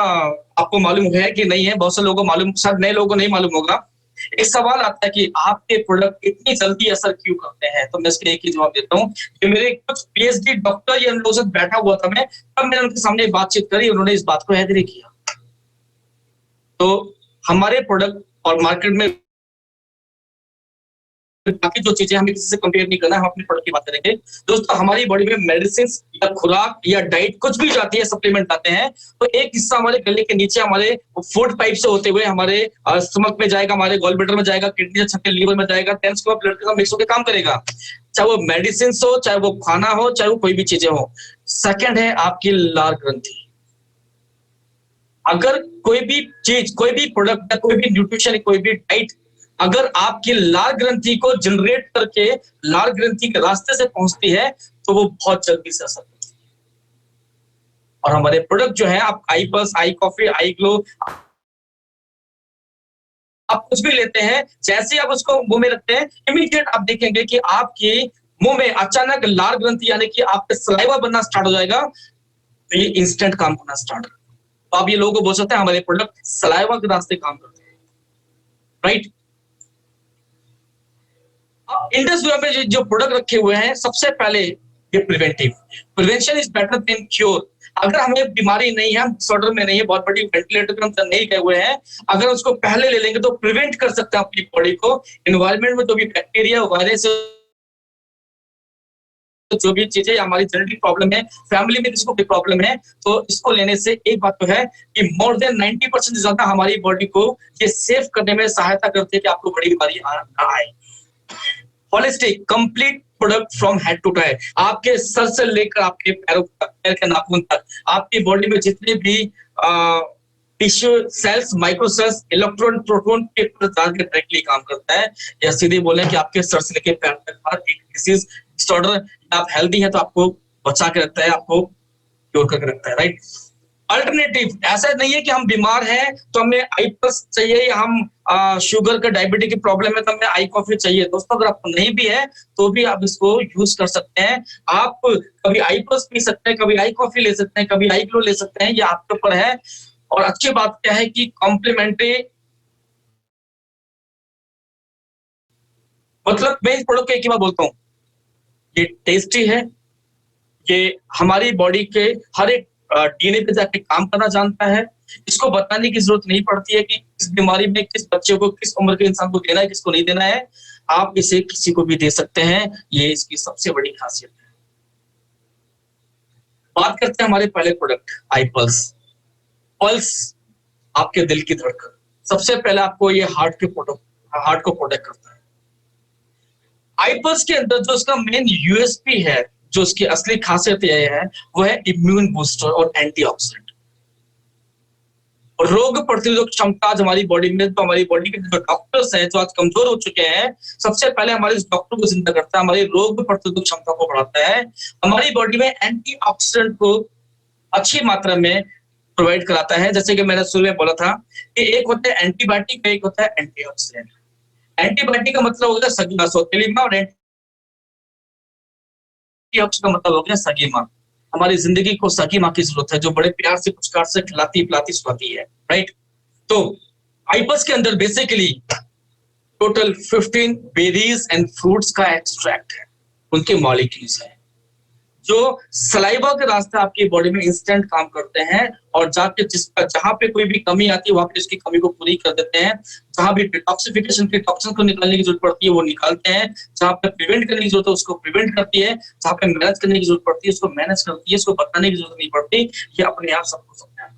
आपको मालूम है कि नहीं है, बहुत से लोगों को मालूम, शायद नए लोगों को नहीं मालूम होगा। एक सवाल आता है कि आपके प्रोडक्ट इतनी जल्दी असर क्यों करते हैं, तो मैं इसके एक ही जवाब देता हूँ कि मेरे कुछ PhD डॉक्टर या लोगों से बैठा हुआ था मैं, तब मैंने उनके सामने बातचीत करी, उन्होंने इस बात को एग्री किया। तो हमारे प्रोडक्ट और मार्केट में बाकी जो चीजें हमें किसी से कंपेयर नहीं करना है, हम अपने प्रोडक्ट की बात करेंगे। दोस्तों हमारी बॉडी में मेडिसिन या खुराक या डाइट कुछ भी जाती है, सप्लीमेंट आते हैं, तो एक हिस्सा हमारे गले के नीचे हमारे फूड पाइप से होते हुए हमारे स्टमक में जाएगा, हमारे गॉल ब्लैडर में जाएगा, किडनी से छके लीवर में जाएगा, टेंस को ब्लड के साथ मिक्स होकर काम करेगा, चाहे वो मेडिसिन हो, चाहे वो खाना हो, चाहे वो कोई भी चीजें हो। सेकेंड है आपकी लार ग्रंथि। अगर कोई भी चीज, कोई भी प्रोडक्ट या कोई भी न्यूट्रिशन, कोई भी डाइट अगर आपकी लार ग्रंथि को जनरेट करके लार ग्रंथि के रास्ते से पहुंचती है तो वो बहुत जल्दी से असर करती है। और हमारे प्रोडक्ट जो है, आप आई प्लस, आई कॉफी, आई ग्लो, आप कुछ भी लेते हैं, जैसे आप उसको मुंह में रखते हैं, इमीडिएट आप देखेंगे कि आपके मुंह में अचानक लार ग्रंथि यानी कि आपके सलाइवा बनना स्टार्ट हो जाएगा, तो ये इंस्टेंट काम करना स्टार्ट कर। तो आप ये लोगों को बोल सकते हैं हमारे प्रोडक्ट सलाइवा के रास्ते काम करते हैं, राइट। इंडस में जो प्रोडक्ट रखे हुए हैं, सबसे पहले ये prevention is better than cure. अगर हमें बीमारी नहीं है, हम डिसऑर्डर में नहीं है, बहुत बड़ी वेंटिलेटर पे हम नहीं गए हुए हैं, अगर उसको पहले ले लेंगे तो प्रिवेंट कर सकते हैं अपनी बॉडी को। एनवायरमेंट में जो भी बैक्टीरिया, वायरस, जो भी चीजें, हमारी जेनेटिक प्रॉब्लम है, फैमिली में जिसको भी प्रॉब्लम है, तो इसको लेने से एक बात तो है कि मोर देन 90% से ज्यादा हमारी बॉडी को ये सेफ करने में सहायता करती है कि आपको बड़ी बीमारी ना आए। Holistic complete product from head to toe, आपके सर से लेकर आपके पैरों तक, पैर के नाखून तक, आपकी बॉडी में जितने भी टिश्यू सेल्स, माइक्रोसेल्स, इलेक्ट्रॉन, प्रोटॉन के डायरेक्टली काम करता है। या सीधे बोले कि आपके सर से लेकर पैर तक हर एक डिसीज, डिसऑर्डर, आप हेल्दी है तो आपको बचा के रखता है, आपको क्योर करके रखता है, राइट। अल्टरनेटिव, ऐसा नहीं है कि हम बीमार हैं तो हमें आई प्लस चाहिए, या हम शुगर का, डायबिटीज की प्रॉब्लम है तो हमें आई कॉफी चाहिए। दोस्तों अगर आपको नहीं भी है तो भी आप इसको यूज कर सकते हैं। आप कभी आई प्लस पी सकते हैं, कभी आई कॉफी ले सकते हैं, कभी आई ग्लो ले सकते हैं, ये आपके ऊपर है। और अच्छी बात क्या है कि कॉम्प्लीमेंट्री, मतलब मैं इस प्रोडक्ट को एक ही बार बोलता हूँ, ये टेस्टी है, ये हमारी बॉडी के हर एक डीएनए पे जाके काम करना जानता है। इसको बताने की जरूरत नहीं पड़ती है कि किस बीमारी में किस बच्चे को, किस उम्र के इंसान को देना है, किसको नहीं देना है। आप इसे किसी को भी दे सकते हैं, ये इसकी सबसे बड़ी खासियत है। बात करते हैं हमारे पहले प्रोडक्ट आई पल्स। पल्स आपके दिल की धड़कन, सबसे पहले आपको ये हार्ट को प्रोटेक्ट करता है। आई पल्स के अंदर जो इसका मेन यूएसपी है, जो इसकी असली खासियत यह है, वो है इम्यून बूस्टर और एंटीऑक्सीडेंट। रोग प्रतिरोधक क्षमता आज हमारी बॉडी में, तो हमारी बॉडी के जो डॉक्टर्स हैं जो आज कमजोर हो चुके हैं, सबसे पहले हमारे इस डॉक्टर को जिंदा करता है, हमारी रोग प्रतिरोधक क्षमता को बढ़ाता है, हमारी बॉडी में एंटीऑक्सीडेंट को अच्छी मात्रा में प्रोवाइड कराता है। जैसे कि मैंने शुरू में बोला था कि एक होता है एंटीबायोटिक, एक होता है एंटीऑक्सीडेंट। एंटीबायोटिक का मतलब हो गया सगी सौतेली माँ, और एंटीऑक्सीडेंट का मतलब हो गया सगी माँ। हमारी जिंदगी को सगी माँ की जरूरत है, जो बड़े प्यार से पुचकार से खिलाती पिलाती सुलाती है, राइट। तो आईपल्स के अंदर basically total 15 berries and fruits का एक्सट्रैक्ट है, उनके मॉलिक्यूल्स हैं जो सलाइवा के रास्ते आपकी बॉडी में इंस्टेंट काम करते हैं, और जाके जहां पे कोई भी कमी आती है वहां पे इसकी कमी को पूरी कर देते हैं। जहां भी डिटॉक्सिफिकेशन के टॉक्सिन को निकालने की जरूरत पड़ती है वो निकालते हैं, जहां पे प्रिवेंट करने की जरूरत है उसको प्रिवेंट करती है, जहां पे मैनेज करने की जरूरत पड़ती है उसको मैनेज करती है, इसको बताने की जरूरत नहीं पड़ती, ये अपने आप सब कुछ अपने आप।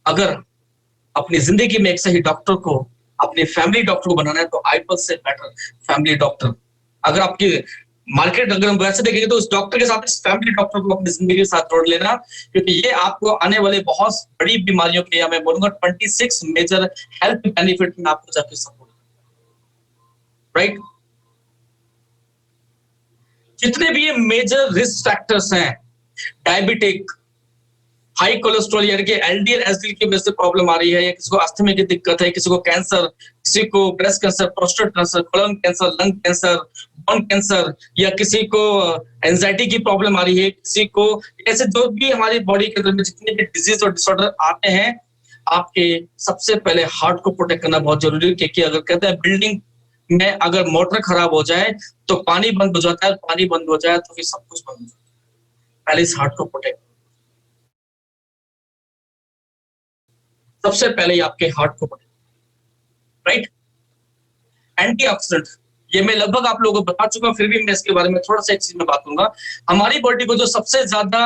अगर अपनी जिंदगी में एक सही डॉक्टर को, अपने फैमिली डॉक्टर को बनाना है, तो आईपल्स से बेटर फैमिली डॉक्टर, अगर आपकी मार्केट अगर हम वैसे देखेंगे तो उस डॉक्टर के साथ इस फैमिली डॉक्टर को अपनी जिंदगी के साथ जोड़ लेना, क्योंकि ये आपको आने वाले बहुत बड़ी बीमारियों के, या मैं बोलूंगा 26 मेजर हेल्थ बेनिफिट में आपको जाके सपोर्ट, राइट। जितने भी ये मेजर रिस्क फैक्टर्स हैं, डायबिटिक, हाई कोलेस्ट्रॉल यानी कि एलडीएल एसडीएल की वजह से प्रॉब्लम आ रही है, या किसी को अस्थमा की दिक्कत है, किसी को कैंसर, किसी को breast cancer, prostate cancer, colon cancer, lung cancer, bone cancer, या किसी को एंजाइटी की प्रॉब्लम आ रही है, किसी को, ऐसे जो भी हमारी बॉडी के अंदर में जितने भी डिजीज और डिसऑर्डर आते हैं, आपके सबसे पहले हार्ट को प्रोटेक्ट करना बहुत जरूरी है। क्योंकि अगर कहते हैं बिल्डिंग में अगर मोटर खराब हो जाए तो पानी बंद हो जाता है, पानी बंद हो जाए तो फिर सब कुछ बंद हो जाता है। पहले इस हार्ट को प्रोटेक्ट, सबसे पहले आपके हार्ट को प्रोटेक्ट, राइट। एंटीऑक्सीडेंट, ये मैं लगभग आप लोगों को बता चुका हूं, फिर भी मैं इसके बारे में थोड़ा सा एक चीज में बात करूंगा। हमारी बॉडी को जो सबसे ज्यादा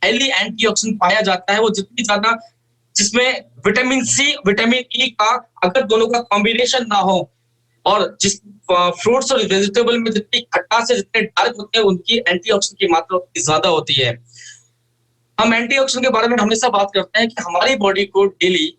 हाईली एंटीऑक्सीडेंट पाया जाता है, वो जितनी ज्यादा, जिसमें विटामिन सी, विटामिन ई का अगर दोनों का कॉम्बिनेशन ना हो, और जिस फ्रूट्स और वेजिटेबल में जितनी खटास है, जितने डार्क होते हैं, उनकी एंटीऑक्सीडेंट की मात्रा उतनी ज्यादा होती है। हम एंटीऑक्सीडेंट के बारे में हमेशा बात करते हैं कि हमारी बॉडी को डेली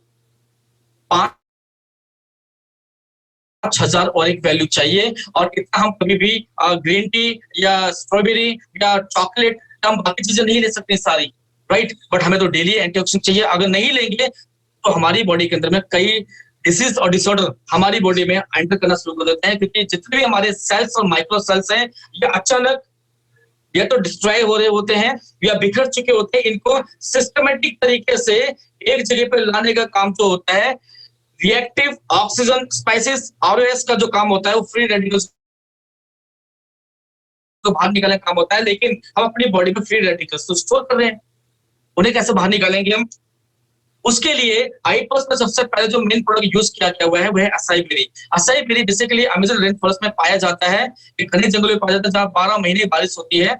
5,000 और एक वैल्यू चाहिए, और इतना हम कभी भी ग्रीन टी या स्ट्रॉबेरी या चॉकलेट, हम बाकी चीजें नहीं ले सकते सारी, राइट। बट हमें तो डेली एंटीऑक्सीडेंट चाहिए। अगर नहीं लेंगे तो हमारी बॉडी के अंदर में कई डिसीज और डिसऑर्डर हमारी बॉडी में एंटर करना शुरू कर देते हैं, क्योंकि जितने भी हमारे सेल्स और माइक्रो सेल्स हैं, ये अचानक या तो डिस्ट्रॉय हो रहे होते हैं या बिखर चुके होते हैं। इनको सिस्टमेटिक तरीके से एक जगह पर लाने का काम जो होता है, रिएक्टिव ऑक्सीजन स्पाइसेस, आरओएस का जो काम होता है, वो फ्री रेडिकल्स को बाहर निकालने का काम होता है। लेकिन हम अपनी बॉडी में फ्री रेडिकल्स तो स्टोर कर रहे हैं, उन्हें कैसे बाहर निकालेंगे हम? उसके लिए आईपल्स में सबसे पहले जो मेन प्रोडक्ट यूज किया गया हुआ है, वह है acai berry. Acai berry basically Amazon rainforest में पाया जाता है, एक घने जंगलों में पाया जाता है जहां 12 महीने बारिश होती है।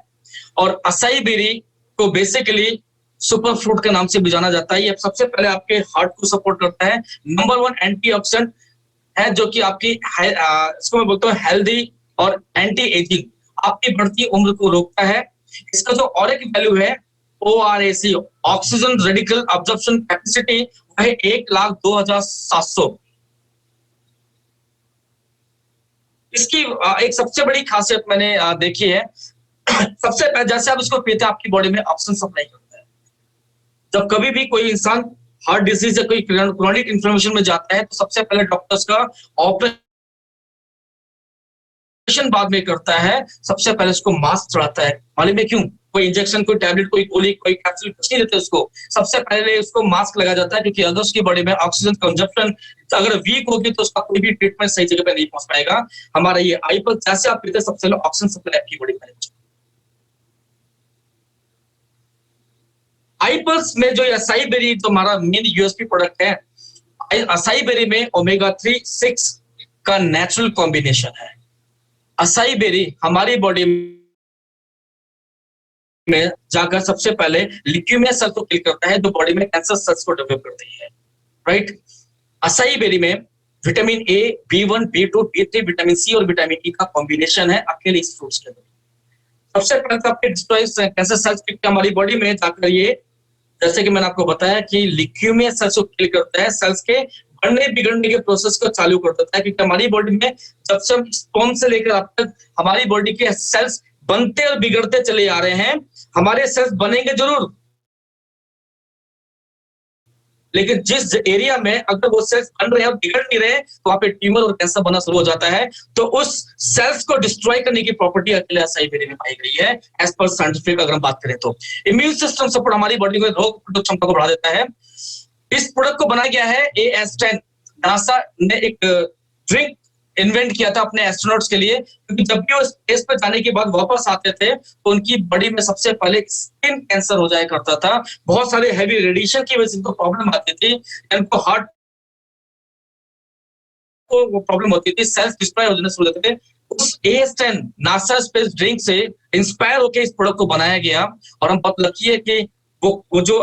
और असाई बेरी को बेसिकली सुपर फ्रूट के नाम से भी जाना जाता है। ये सबसे पहले आपके हार्ट को सपोर्ट करता है। नंबर 1 एंटीऑक्सीडेंट है, जो कि आपकी इसको मैं बोलता हूँ हेल्दी और एंटी एजिंग, आपकी बढ़ती उम्र को रोकता है। इसका जो और एक वैल्यू है ORAC, oxygen radical absorption capacity, वह 1,02,700। इसकी एक सबसे बड़ी खासियत मैंने देखी है, सबसे पहले जैसे आप इसको पीते हैं आपकी बॉडी में ऑक्सीजन सप्लाई करता है। जब कभी भी कोई इंसान हार्ट डिजीज या कोई क्रोनिक इन्फ्लेमेशन में जाता है, तो सबसे पहले डॉक्टर्स का ऑपरेशन बाद में करता है, सबसे पहले उसको मास्क चढ़ाता है। मालूम है क्यों? कोई इंजेक्शन, कोई टैबलेट, कोई गोली, कोई कैप्सूल कुछ नहीं देते उसको। सबसे पहले उसको मास्क लगाया जाता है, क्योंकि अगर उसकी बॉडी में ऑक्सीजन कंजप्शन अगर वीक होगी तो उसका कोई भी ट्रीटमेंट सही जगह पे नहीं पहुंच पाएगा। हमारा ये आई पल्स जैसे आप पीते सबसे पहले ऑक्सीजन सप्लाई आपकी बॉडी में। आई पल्स में जो असाई बेरी जो हमारा मेन यूएसपी प्रोडक्ट है, असाई बेरी में ओमेगा 3 6 का नेचुरल कॉम्बिनेशन है। असाई बेरी हमारी बॉडी में जाकर सबसे पहले ल्यूकेमिया सेल को किल करता है, जो बॉडी में कैंसर सेल्स को डेवलप करती है, राइट। असाई बेरी में vitamin A, B1, B2, B3, vitamin C और विटामिन ई का कॉम्बिनेशन है अकेले इस फ्रूट्स के अंदर। सबसे पहले तो आपके डिस्ट्रॉय कैंसर सेल्स हमारी बॉडी में जाकर ये, जैसे कि मैंने आपको बताया कि ल्यूकेमिया सेल्स को किल करता है, सेल्स के बढ़ने बिगड़ने के प्रोसेस को चालू कर देता है, क्योंकि हमारी बॉडी में जब से हम स्पर्म से लेकर अब तक हमारी बॉडी के सेल्स बनते और बिगड़ते चले आ रहे हैं। हमारे सेल्स बनेंगे जरूर, लेकिन जिस एरिया में अगर वो सेल्स बन रहे हैं और बिगड़ नहीं रहे तो वहां पे ट्यूमर और कैंसर बनना शुरू हो जाता है। तो उस सेल्स को डिस्ट्रॉय करने की प्रॉपर्टी अकेले असाई बेरी में पाई गई है, एज पर साइंटिफिक अगर हम बात करें तो। इम्यून सिस्टम सपोर्ट हमारी बॉडी में रोग प्रतिरोधक क्षमता को बढ़ा देता है। इस प्रोडक्ट को बनाया गया है AS10। नासा ने एक ड्रिंक इन्वेंट किया था अपने एस्ट्रोनॉट्स के लिए, क्योंकि जब भी वो स्पेस पर जाने के बाद वापस आते थे तो उनकी बॉडी में सबसे पहले स्किन कैंसर हो जाया करता था। बहुत सारे हैवी रेडिएशन की वजह से इनको प्रॉब्लम आती थी, इनको हार्ट को वो प्रॉब्लम होती थी, सेल्स डिस्ट्रॉय हो जाने शुरू होते थे। उस AS10 नासा स्पेस ड्रिंक से इंस्पायर होकर इस प्रोडक्ट को बनाया गया, और हम बहुत लकी है कि वो जो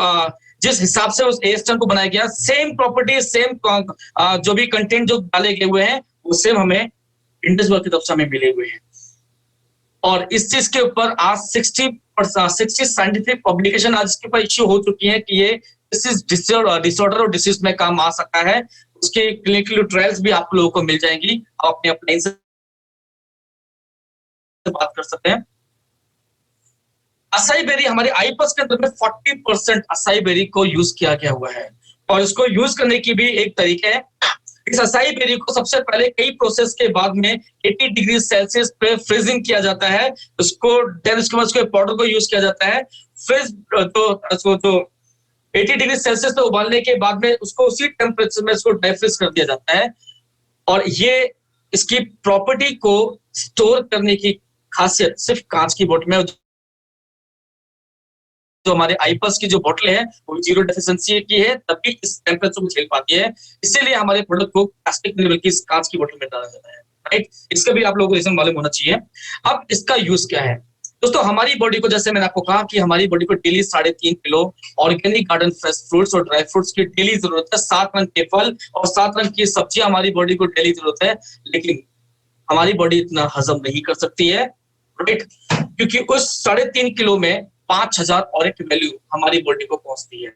जिस हिसाब से उस AS10 को बनाया गया, सेम प्रॉपर्टी, सेम जो भी कंटेंट जो डाले गए हुए हैं वो सेम हमें इंडस वर्क की तरफ से हमें मिले हुए हैं। और इस चीज के ऊपर आज 60 साइंटिफिक पब्लिकेशन आज इसके ऊपर इश्यू हो चुकी है कि ये डिसऑर्डर और डिसीज में काम आ सकता है। उसके क्लिनिकल ट्रायल्स भी आप लोगों को मिल जाएंगी, आप अपने अपने से बात कर सकते हैं। असाई बेरी हमारे आई पल्स के अंदर में 40% असाई बेरी को यूज किया गया हुआ है, और इसको यूज करने की भी एक तरीका है। इस असाई बेरी को सबसे पहले कई प्रोसेस के बाद में 80 डिग्री सेल्सियस पे फ्रीजिंग किया जाता है, उसको उसके बाद उसके पाउडर को यूज किया जाता है। फ्रीज तो 80 डिग्री सेल्सियस पे उबालने के बाद में उसको उसी टेम्परेचर में उसको ड्राई फ्रीज कर दिया जाता है, और ये इसकी प्रॉपर्टी को स्टोर करने की खासियत सिर्फ कांच की बोतल में, जो हमारे आई पल्स की जो बोतल है वो जीरो डेफिशिएंसी की है, तभी इस टेम्परेचर को झेल पाती है। इसीलिए हमारे प्रोडक्ट को प्लास्टिक में बल्कि इस कांच की बोतल में डाला जाता है, राइट। इसका भी आप लोगों को रीजन मालूम होना चाहिए। अब इसका यूज क्या है दोस्तों? हमारी बॉडी को, जैसे मैंने आपको कहा कि हमारी बॉडी को daily 3.5 kilo organic garden fresh fruits और ड्राई फ्रूट्स की डेली जरूरत है। 7 रंग के फल और 7 रंग की सब्जियां हमारी बॉडी को डेली जरूरत है, लेकिन हमारी बॉडी इतना हजम नहीं कर सकती है, राइट, क्योंकि उस 3.5 किलो में 5000 और एक वैल्यू हमारी बॉडी को पहुंचती है।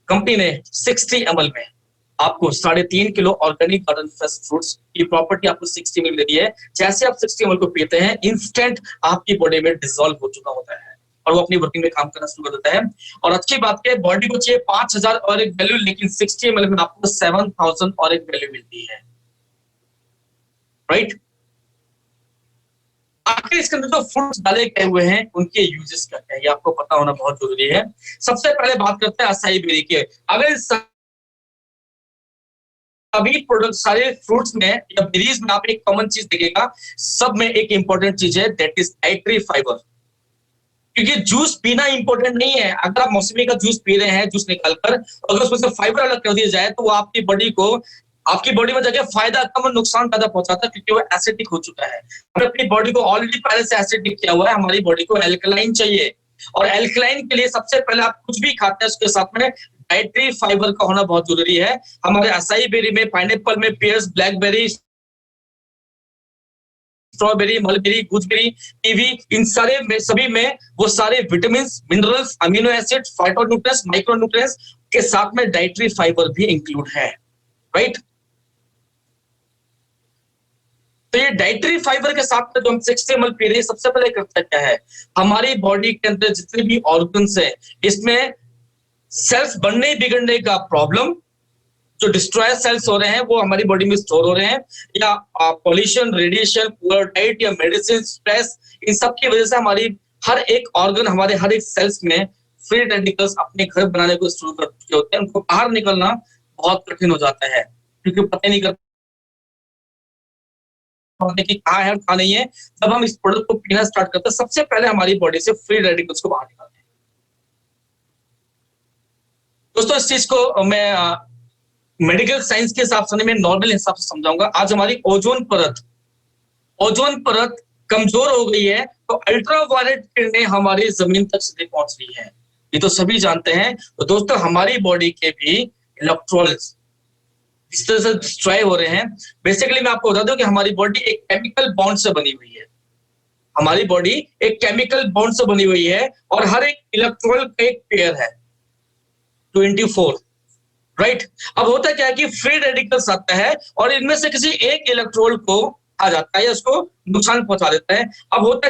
कंपनी ने 60 ml में आपको 3.5 kilo organic garden fresh fruits की प्रॉपर्टी आपको 60 ml दे दी है। जैसे आप 60 ml को पीते हैं, इंस्टेंट आपकी बॉडी में डिसॉल्व हो चुका होता है और वो अपनी वर्किंग में काम करना शुरू कर देता है। और अच्छी बात है, बॉडी को चाहिए 5000 और एक वैल्यू, लेकिन 60 ml में आपको 7000 और एक वैल्यू मिलती है, राइट। आखिर इसके अंदर जो फ्रूट्स डाले गए हुए हैं उनके यूजेस क्या है, ये आपको पता होना बहुत जरूरी है। सबसे पहले बात करते हैं असाई बेरी के। अगर सभी प्रोडक्ट, सारे फ्रूट्स में या बेरीज में आप एक कॉमन चीज देखिएगा, सब में एक इंपॉर्टेंट चीज है, दैट इज डाइटरी फाइबर। क्योंकि जूस पीना इंपॉर्टेंट नहीं है। अगर आप मौसमी का जूस पी रहे हैं, जूस निकालकर, अगर उसमें से फाइबर अलग कर दिया जाए तो वो आपकी बॉडी को, आपकी बॉडी में जाके फायदा कम और नुकसान ज्यादा पहुंचाता है, क्योंकि वो एसिडिक हो चुका है। हमने अपनी बॉडी को ऑलरेडी पहले से एसिडिक किया हुआ है, हमारी बॉडी को एल्कलाइन चाहिए, और एल्कलाइन के लिए सबसे पहले आप कुछ भी खाते हैं उसके साथ में डाइटरी फाइबर का होना बहुत जरूरी है। हमारे असाई बेरी में, पाइनएप्पल में, pears, blackberry, strawberry, mulberry, gooseberry, kiwi, इन सारे में, सभी में वो सारे vitamin, minerals, amino acid, phytonutrients, micronutrients के साथ में डाइटरी फाइबर भी इंक्लूड है, राइट। तो ये डाइटरी फाइबर के साथ में जो हम 60 ml पी रहे हैं, सबसे पहले करता क्या है, हमारी बॉडी के अंदर जितने भी ऑर्गन्स है, इसमें सेल्स बनने बिगड़ने का प्रॉब्लम जो डिस्ट्रॉय सेल्स हो रहे हैं वो हमारी बॉडी में स्टोर हो रहे हैं, या पॉल्यूशन, रेडिएशन, पुअर डाइट या मेडिसिन, स्ट्रेस, इन सब की वजह से हमारी हर एक ऑर्गन, हमारे हर एक सेल्स में फ्री रेडिकल्स अपने घर बनाने को शुरू कर चुके होते हैं। उनको बाहर निकलना बहुत कठिन हो जाता है, क्योंकि पता नहीं करते कि कहाँ है और कहाँ नहीं है। जब हम इस प्रोडक्ट को पीना स्टार्ट करते हैं, सबसे पहले हमारी बॉडी से फ्री रेडिकल्स को बाहर निकालते हैं। दोस्तों, इस चीज को मैं मेडिकल साइंस के हिसाब से, मैं नॉर्मल हिसाब से समझाऊंगा। आज हमारी ओजोन परत कमजोर हो गई है, तो अल्ट्रावायलेट किरणें हमारी जमीन तक सीधे पहुंच रही है, ये तो सभी जानते हैं। तो दोस्तों, हमारी बॉडी के भी इलेक्ट्रॉन्स जिस तरह से डिस्ट्रॉय हो रहे हैं, बेसिकली मैं आपको बता दूं कि हमारी बॉडी एक केमिकल बॉन्ड से बनी हुई है। हमारी बॉडी एक केमिकल बॉन्ड से बनी हुई है, और हर एक इलेक्ट्रॉन का एक पेयर है 24, राइट। अब होता क्या है कि फ्री रेडिकल्स आता है और इनमें से किसी एक इलेक्ट्रोड को आ जाता है या उसको नुकसान पहुंचा देता है। अब होता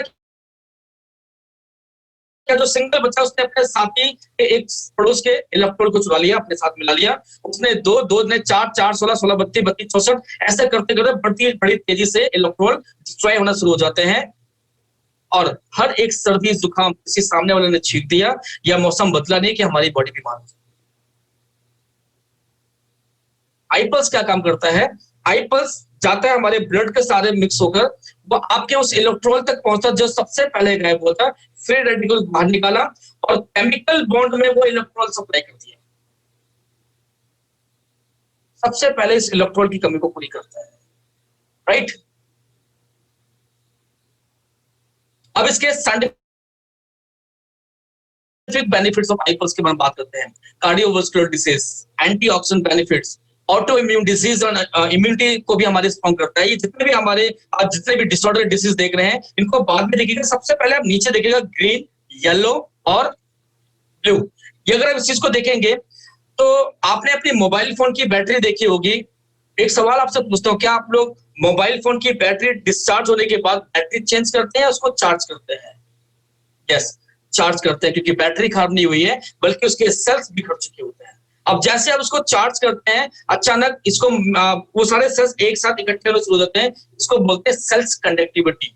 क्या, जो सिंगल बच्चा, उसने अपने साथी के एक पड़ोस के इलेक्ट्रोड को चुरा लिया, अपने साथ मिला लिया। उसने दो ने 4, 4, 16, 16, 32, 32, 64, ऐसे करते करते बड़ी तेजी से इलेक्ट्रोड डिस्ट्रॉय होना शुरू हो जाते हैं। और हर एक सर्दी जुकाम किसी सामने वाले ने छींक दिया, या मौसम बदला नहीं कि हमारी बॉडी बीमार हो जाती है। आईपल्स क्या काम करता है? आईपल्स जाता है हमारे ब्लड के सारे मिक्स होकर, वो आपके उस इलेक्ट्रोड तक पहुंचता जो सबसे पहले गायब हुआ था, फ्री रेडिकल बाहर निकाला, और केमिकल बॉन्ड में वो इलेक्ट्रॉन सप्लाई कर दिया। सबसे पहले इस इलेक्ट्रॉन की कमी को पूरी करता है, राइट। अब इसके साइंटिफिक बेनिफिट्स ऑफ आईपल्स के बारे में बात करते हैं। Cardiovascular disease, antioxidant benefits, auto immune disease और इम्यूनिटी को भी हमारे स्ट्रॉन्ग करता है। ये जितने भी हमारे आज जितने भी डिसऑर्डर डिसीज देख रहे हैं, इनको बाद में देखिएगा। सबसे पहले आप नीचे देखिएगा ग्रीन, येलो और ब्लू। ये अगर आप इस चीज को देखेंगे तो आपने अपनी मोबाइल फोन की बैटरी देखी होगी। एक सवाल आपसे पूछता हूँ, क्या आप लोग मोबाइल फोन की बैटरी डिस्चार्ज होने के बाद बैटरी चेंज करते हैं या उसको चार्ज करते हैं? यस, चार्ज करते हैं, क्योंकि बैटरी खराब नहीं हुई है, बल्कि उसके सेल्स बिखर चुके होते हैं। अब जैसे आप उसको चार्ज करते हैं, अचानक इसको वो सारे सेल्स एक साथ इकट्ठे होने शुरू हो जाते हैं। इसको बोलते हैं सेल्स कंडक्टिविटी।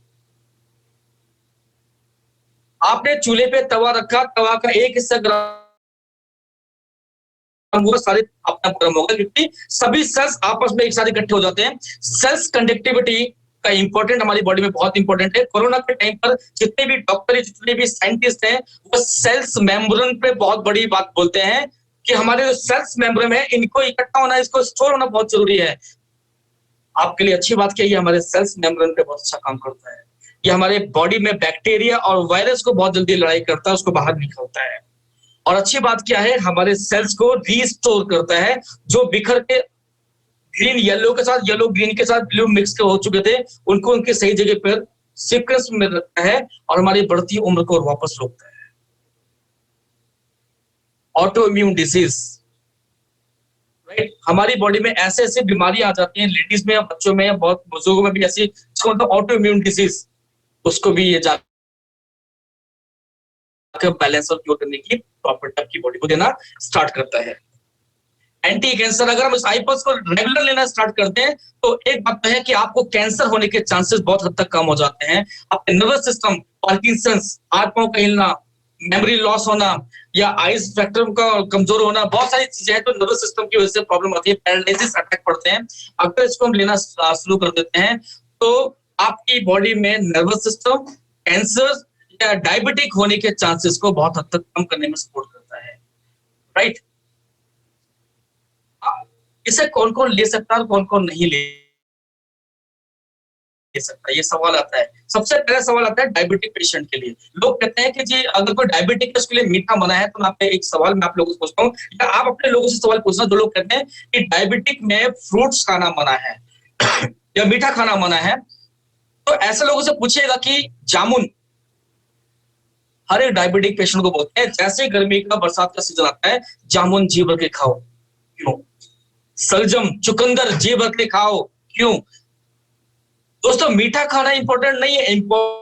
आपने चूल्हे पे तवा रखा, तवा का एक हिस्सा गर्म हुआ, सारे अपना गर्म होगा, क्योंकि सभी सेल्स आपस में एक साथ इकट्ठे हो जाते हैं। सेल्स कंडक्टिविटी का इंपॉर्टेंट हमारी बॉडी में बहुत इंपॉर्टेंट है। कोरोना के टाइम पर जितने भी डॉक्टर, जितने भी साइंटिस्ट हैं, वो सेल्स मेम्ब्रेन पे बहुत बड़ी बात बोलते हैं कि हमारे जो सेल्स मेम्ब्रेन है, इनको इकट्ठा होना, इसको स्टोर होना बहुत जरूरी है। आपके लिए अच्छी बात क्या है, ये हमारे सेल्स मेम्ब्रेन पे बहुत अच्छा काम करता है। ये हमारे बॉडी में बैक्टीरिया और वायरस को बहुत जल्दी लड़ाई करता है, उसको बाहर निकालता है। और अच्छी बात क्या है, हमारे सेल्स को रीस्टोर करता है। जो बिखर के ग्रीन येलो के साथ, येलो ग्रीन के साथ ब्लू मिक्स के हो चुके थे, उनको उनकी सही जगह पर सीक्वेंस में रखता है और हमारी बढ़ती उम्र को वापस रोकता है। Auto immune disease, right. हमारी बॉडी में ऐसे ऐसे बीमारी आ जाती हैं, लेडीज में या बच्चों में या बहुत बुजुर्गों में भी ऐसी, जिसको मतलब ऑटो इम्यून डिसीज, उसको भी ये बैलेंस और क्योर करने की प्रॉपर्टी आपकी बॉडी को देना स्टार्ट करता है। एंटी कैंसर, अगर हम इस आईपल्स को रेगुलर लेना स्टार्ट करते हैं, तो एक बात है कि आपको कैंसर होने के चांसेस बहुत हद तक कम हो जाते हैं। आपके नर्वस सिस्टम, पार्किंसंस, हाथ पांव का हिलना, मेमोरी लॉस होना, या आइज फैक्टर का कमजोर होना, बहुत सारी चीजें हैं तो नर्वस सिस्टम की वजह से प्रॉब्लम आती है, पैरालिसिस अटैक पड़ते हैं। अगर इसको हम लेना शुरू कर देते हैं, तो आपकी बॉडी में नर्वस सिस्टम, कैंसर या डायबिटिक होने के चांसेस को बहुत हद तक कम करने में सपोर्ट करता है, राइट। इसे कौन कौन ले सकता है और कौन कौन नहीं ले सकता, ये सवाल आता है। सबसे पहला सवाल आता है डायबिटिक पेशेंट के लिए। लोग कहते हैं कि जी अगर कोई डायबिटिक है उसके लिए मीठा मना है, तो मैं आपसे एक सवाल मैं आप लोगों से पूछता हूँ, या आप अपने लोगों से सवाल पूछना जो लोग कहते हैं कि डायबिटिक में फ्रूट्स खाना मना है या मीठा खाना मना है, तो ऐसे लोगों से पूछिएगा कि जामुन हर एक डायबिटिक पेशेंट को बोलते हैं, जैसे गर्मी का बरसात का सीजन आता है, जामुन जी भर के खाओ, क्यों? सलजम, चुकंदर जी भर के खाओ, क्यों? दोस्तों, मीठा खाना इंपॉर्टेंट नहीं है, इंपॉर्टेंट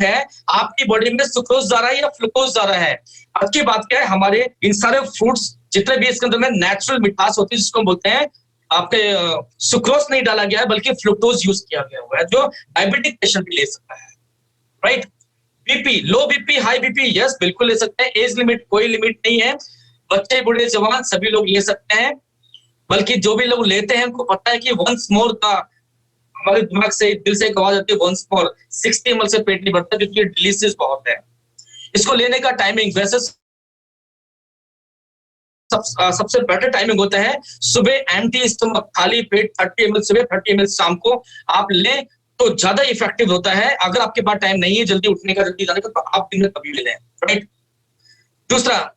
है आपकी बॉडी में सुक्रोज ज्यादा है या फ्लूकोज ज्यादा है। आज की बात क्या है, हमारे इन सारे फ्रूट्स जितने भी इसके अंदर में नेचुरल मिठास होती है, जिसको बोलते हैं आपके सुक्रोज नहीं डाला गया है, बल्कि फ्रुक्टोज यूज किया गया हुआ है, जो डायबिटिक पेशेंट भी ले सकता है, राइट। बीपी, लो बीपी, हाई बीपी, यस बिल्कुल ले सकते हैं। एज लिमिट कोई लिमिट नहीं है, बच्चे बूढ़े जवान सभी लोग ले सकते हैं। बल्कि जो भी लोग लेते हैं उनको पता है कि वंस मोर का हमारे दिमाग से, दिल से एक आवाज आती है, वंस मोर 60 ml से पेट नहीं भरता, क्योंकि डिलीशियस बहुत है। इसको लेने का टाइमिंग वैसे सबसे बेटर टाइमिंग होता है सुबह एम्प्टी स्टमक, खाली पेट 30 ml सुबह, 30 ml शाम को आप लें तो ज्यादा इफेक्टिव होता है। अगर आपके पास टाइम नहीं है जल्दी उठने का, जल्दी जाने का, तो आप दिन में कभी भी लें, राइट। दूसरा,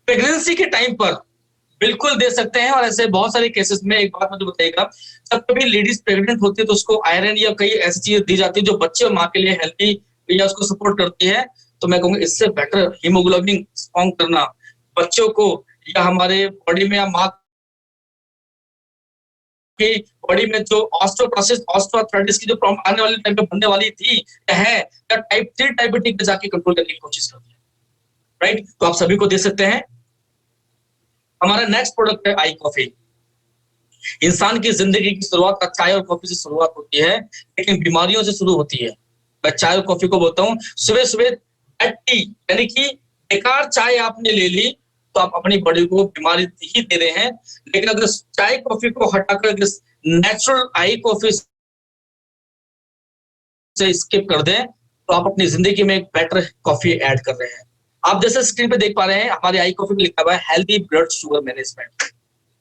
प्रेगनेंसी के टाइम पर बिल्कुल दे सकते हैं, और ऐसे बहुत सारे केसेस में एक बात मुझे बताइएगा, जब कभी लेडीज प्रेग्नेंट होती है तो उसको आयरन या कई ऐसी चीजें दी जाती है जो बच्चे और माँ के लिए हेल्थी या उसको सपोर्ट करती है। तो मैं कहूंगा इससे बेटर हीमोग्लोबिन स्ट्रॉन्ग करना बच्चों को, या हमारे बॉडी में या माँ की बॉडी में जो ऑस्टियोप्रोसिस, ऑस्टियोआर्थराइटिस की जो प्रॉब्लम आने वाले टाइम पे बनने वाली थी या है, या टाइप 3 डायबिटिक में जाके कंट्रोल करने की कोशिश करती है, राइट। तो आप सभी को दे सकते हैं। हमारा नेक्स्ट प्रोडक्ट है आई कॉफी। इंसान की जिंदगी की शुरुआत चाय और कॉफी से शुरुआत होती है, लेकिन बीमारियों से शुरू होती है। मैं चाय और कॉफी को बोलता हूँ सुबह सुबह बैड टी, यानी कि बेकार चाय आपने ले ली तो आप अपनी बॉडी को बीमारी ही दे रहे हैं। लेकिन अगर चाय कॉफी को हटाकर नेचुरल आई कॉफी से स्किप कर दें तो आप अपनी जिंदगी में एक बेटर कॉफी ऐड कर रहे हैं। आप जैसे स्क्रीन पे देख पा रहे हैं, हमारी आई कॉफी में लिखा हुआ है healthy blood sugar management.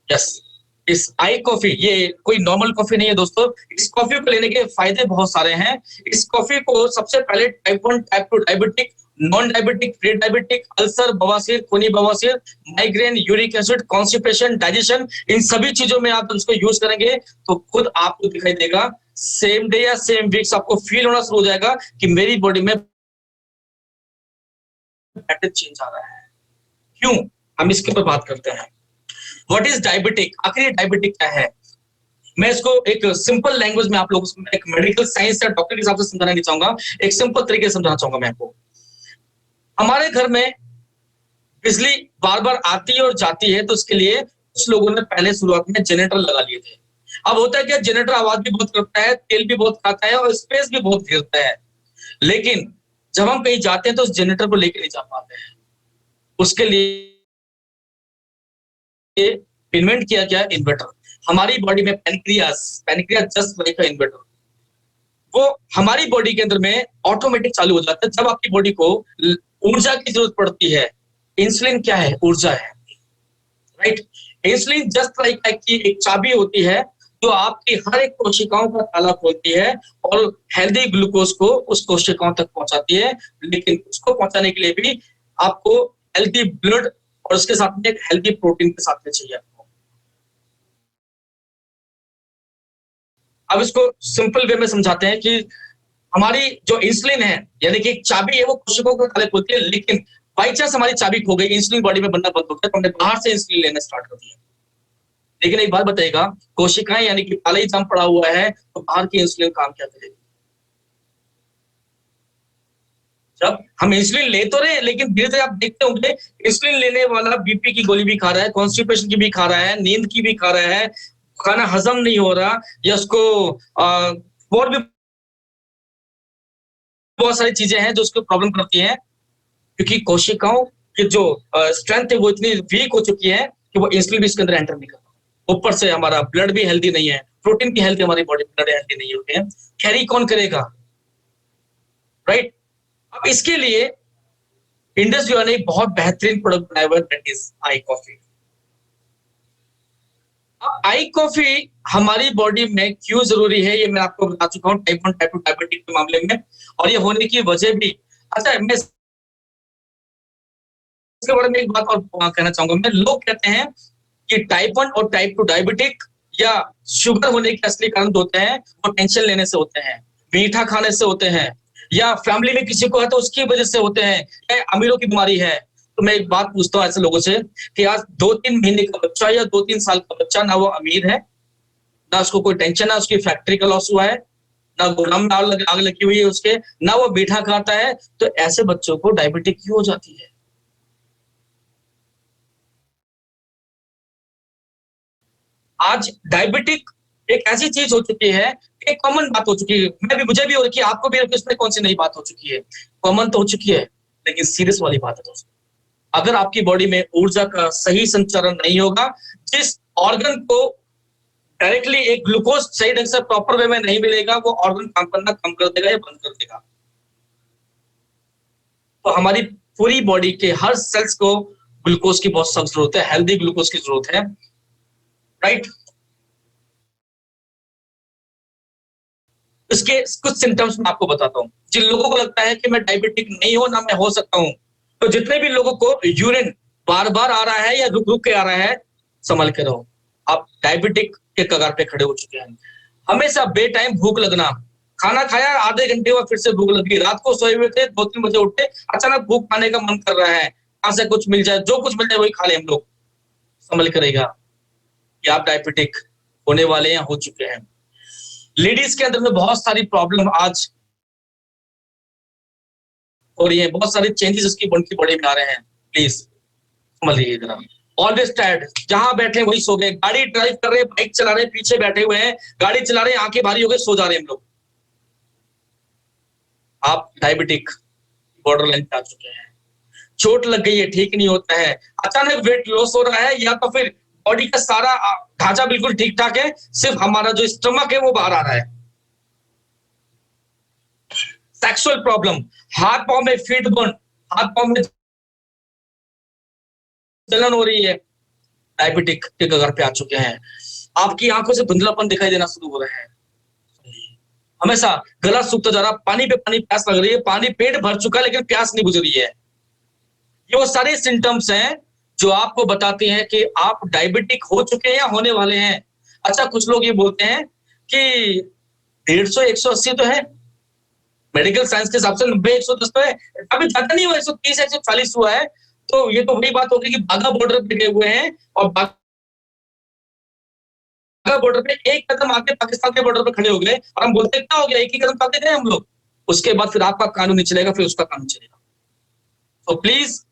Yes, इस आई कॉफी ये कोई नॉर्मल कॉफी नहीं है दोस्तों। इस कॉफी को लेने के फायदे बहुत सारे हैं। इस कॉफी को सबसे पहले type 1, type 2 diabetic, non diabetic, pre diabetic, ulcer, बवासीर, खूनी बवासीर, migraine, uric acid, constipation, digestion, इन सभी चीजों में आप उसको यूज करेंगे तो खुद आपको दिखाई देगा, सेम डे या सेम वीक्स आपको फील होना शुरू हो जाएगा कि मेरी बॉडी में बेटर चेंज आ रहा है। क्यों? हम इसके ऊपर बात करते हैं। What is diabetic? आखिर डायबिटिक क्या है? मैं इसको एक सिंपल लैंग्वेज में आप लोगों को, एक मेडिकल साइंस या डॉक्टर के हिसाब से समझाना नहीं चाहूंगा, एक सिंपल तरीके से समझाना चाहूंगा मैं आपको। हमारे घर में बिजली बार बार आती है और जाती है, तो उसके लिए कुछ लोगों ने पहले शुरुआत में जनरेटर लगा लिए थे। अब होता है कि जनरेटर आवाज भी बहुत करता है, तेल भी बहुत खाता है और स्पेस भी बहुत घेरता है। लेकिन जब हम कहीं जाते हैं तो उस जनरेटर को लेकर नहीं जा पाते हैं। उसके लिए इन्वेंट किया गया इन्वर्टर। हमारी बॉडी में पैनक्रियास जस्ट लाइक अ इन्वर्टर, वो हमारी बॉडी के अंदर में ऑटोमेटिक चालू हो जाता है जब आपकी बॉडी को ऊर्जा की जरूरत पड़ती है। इंसुलिन क्या है? ऊर्जा है, राइट। इंसुलिन जस्ट लाइक की एक चाबी होती है जो आपकी हर एक कोशिकाओं का ताला खोलती है और हेल्दी ग्लूकोज को उस कोशिकाओं तक पहुंचाती है। लेकिन उसको पहुंचाने के लिए भी आपको हेल्दी ब्लड और उसके साथ में एक हेल्दी प्रोटीन के साथ में चाहिए आपको। अब इसको सिंपल वे में समझाते हैं कि हमारी जो इंसुलिन है, यानी कि एक चाबी है, वो कोशिकाओं को ताले खोलती है। लेकिन बाई चांस हमारी चाबी खो गई, इंसुलिन बॉडी में बनना बंद हो गया, तो हमने बाहर से इंसुलिन लेना स्टार्ट कर दिया। लेकिन एक बात बताइएगा, कोशिकाएं यानी कि ताला ही जाम पड़ा हुआ है, तो बाहर की इंसुलिन काम क्या करेगी? जब हम इंसुलिन ले तो रहे, लेकिन धीरे धीरे आप देखते होंगे इंसुलिन लेने वाला बीपी की गोली भी खा रहा है, कॉन्स्टिपेशन की भी खा रहा है, नींद की भी खा रहा है, खाना हजम नहीं हो रहा, या उसको और भी बहुत सारी चीजें हैं जो उसको प्रॉब्लम करती हैं, क्योंकि कोशिकाओं की जो स्ट्रेंथ है वो इतनी वीक हो चुकी है कि वो इंसुलिन भी इसके अंदर एंटर नहीं कर रहा। ऊपर से हमारा ब्लड भी हेल्दी नहीं है, प्रोटीन की हेल्दी हमारी बॉडी ब्लड हेल्दी नहीं होते हैं, कैरी कौन करेगा, राइट। अब इसके लिए इंडस जो ने बहुत बेहतरीन प्रोडक्ट बनाया हुआ है, दैट इज आई कॉफी। अब आई कॉफी हमारी बॉडी में क्यों जरूरी है, ये मैं आपको बता चुका हूँ टाइप 1 टाइप 2 डायबिटिक के मामले में, और ये होने की वजह भी। अच्छा, मैं इसके बारे में एक बात और कहना चाहूंगा। मैं, लोग कहते हैं कि टाइप 1 और टाइप 2 डायबिटिक या शुगर होने के असली कारण होते हैं वो टेंशन लेने से होते हैं, मीठा खाने से होते हैं, या फैमिली में किसी को है तो उसकी वजह से होते हैं, या अमीरों की बीमारी है। तो मैं एक बात पूछता हूँ ऐसे लोगों से कि आज 2-3 महीने का बच्चा या 2-3 साल का बच्चा, ना वो अमीर है, ना उसको कोई टेंशन है, उसकी फैक्ट्री का लॉस हुआ है, ना गोदाम में आग लगी हुई है उसके, ना वो मीठा खाता है, तो ऐसे बच्चों को डायबिटिक क्यों हो जाती है? आज डायबिटिक एक ऐसी चीज हो चुकी है, एक कॉमन बात हो चुकी है, मुझे भी हो रही है, आपको भी इसमें कौन सी नई बात हो चुकी है, कॉमन तो हो चुकी है, लेकिन सीरियस वाली बात है दोस्तों। अगर आपकी बॉडी में ऊर्जा का सही संचारण नहीं होगा, जिस ऑर्गन को डायरेक्टली एक ग्लूकोज सही ढंग से प्रॉपर वे में नहीं मिलेगा, वो ऑर्गन काम करना कम कर देगा या बंद कर देगा। तो हमारी पूरी बॉडी के हर सेल्स को ग्लूकोज की बहुत सख्त जरूरत है, हेल्दी ग्लूकोज की जरूरत है, राइट। इसके कुछ सिम्टम्स मैं आपको बताता हूं। जिन लोगों को लगता है कि मैं डायबिटिक नहीं हूं ना मैं हो सकता हूं, तो जितने भी लोगों को यूरिन बार बार आ रहा है या रुक रुक के आ रहा है, संभल के रहो, आप डायबिटिक के कगार पे खड़े हो चुके हैं। हमेशा बेटाइम भूख लगना, खाना खाया आधे घंटे बाद फिर से भूख लगी, रात को सोए हुए थे 2-3 बजे उठे, अचानक भूख खाने का मन कर रहा है, कहां से कुछ मिल जाए, जो कुछ मिल जाए वही खा ले हम लोग, संभल करेगा कि आप डायबिटिक होने वाले या हो चुके हैं। लेडीज के अंदर में बहुत सारी प्रॉब्लम आज हो रही है, बहुत सारे चेंजेस उसकी बॉडी में आ रहे हैं, प्लीज समझ लीजिए जरा। ऑलवेज टायर्ड, जहां बैठे वही सो गए, गाड़ी ड्राइव कर रहे हैं, बाइक चला रहे हैं, पीछे बैठे हुए हैं, गाड़ी चला रहे हैं, आंखें भारी हो गई, सो जा रहे हैं हम लोग, आप डायबिटिक बॉर्डर लाइन पे आ चुके हैं। चोट लग गई है, ठीक नहीं होता है, अचानक वेट लॉस हो रहा है, या तो फिर बॉडी का सारा ढांचा बिल्कुल ठीक ठाक है, सिर्फ हमारा जो स्टमक है वो बाहर आ रहा है। सेक्सुअल प्रॉब्लम, हाथ पांव में फीट बर्न, हाथ पांव में जलन हो रही है, डायबिटिक के कगार पे आ चुके हैं। आपकी आंखों से धुंधलापन दिखाई देना शुरू हो रहा है, हमेशा गला सूखता जा रहा, पानी पे पानी प्यास लग रही है, पानी पेट भर चुका है लेकिन प्यास नहीं बुझ रही है। ये वो सारे सिम्टम्स हैं जो आपको बताते हैं कि आप डायबिटिक हो चुके हैं या होने वाले हैं। अच्छा, कुछ लोग ये बोलते हैं कि 150-180 तो है, मेडिकल साइंस के हिसाब से 90-110 तो है, अभी ज्यादा नहीं हुआ, 130-140 हुआ है, तो ये तो वही बात होगी कि बाघा बॉर्डर पे गए हुए हैं और बाघा बॉर्डर पे एक कदम आगे पाकिस्तान के बॉर्डर पे खड़े हो गए और हम बोलते क्या हो गया, एक ही कदम आगे गए हम लोग, उसके बाद फिर आपका कानून नहीं चलेगा, फिर उसका कानून चलेगा। तो प्लीज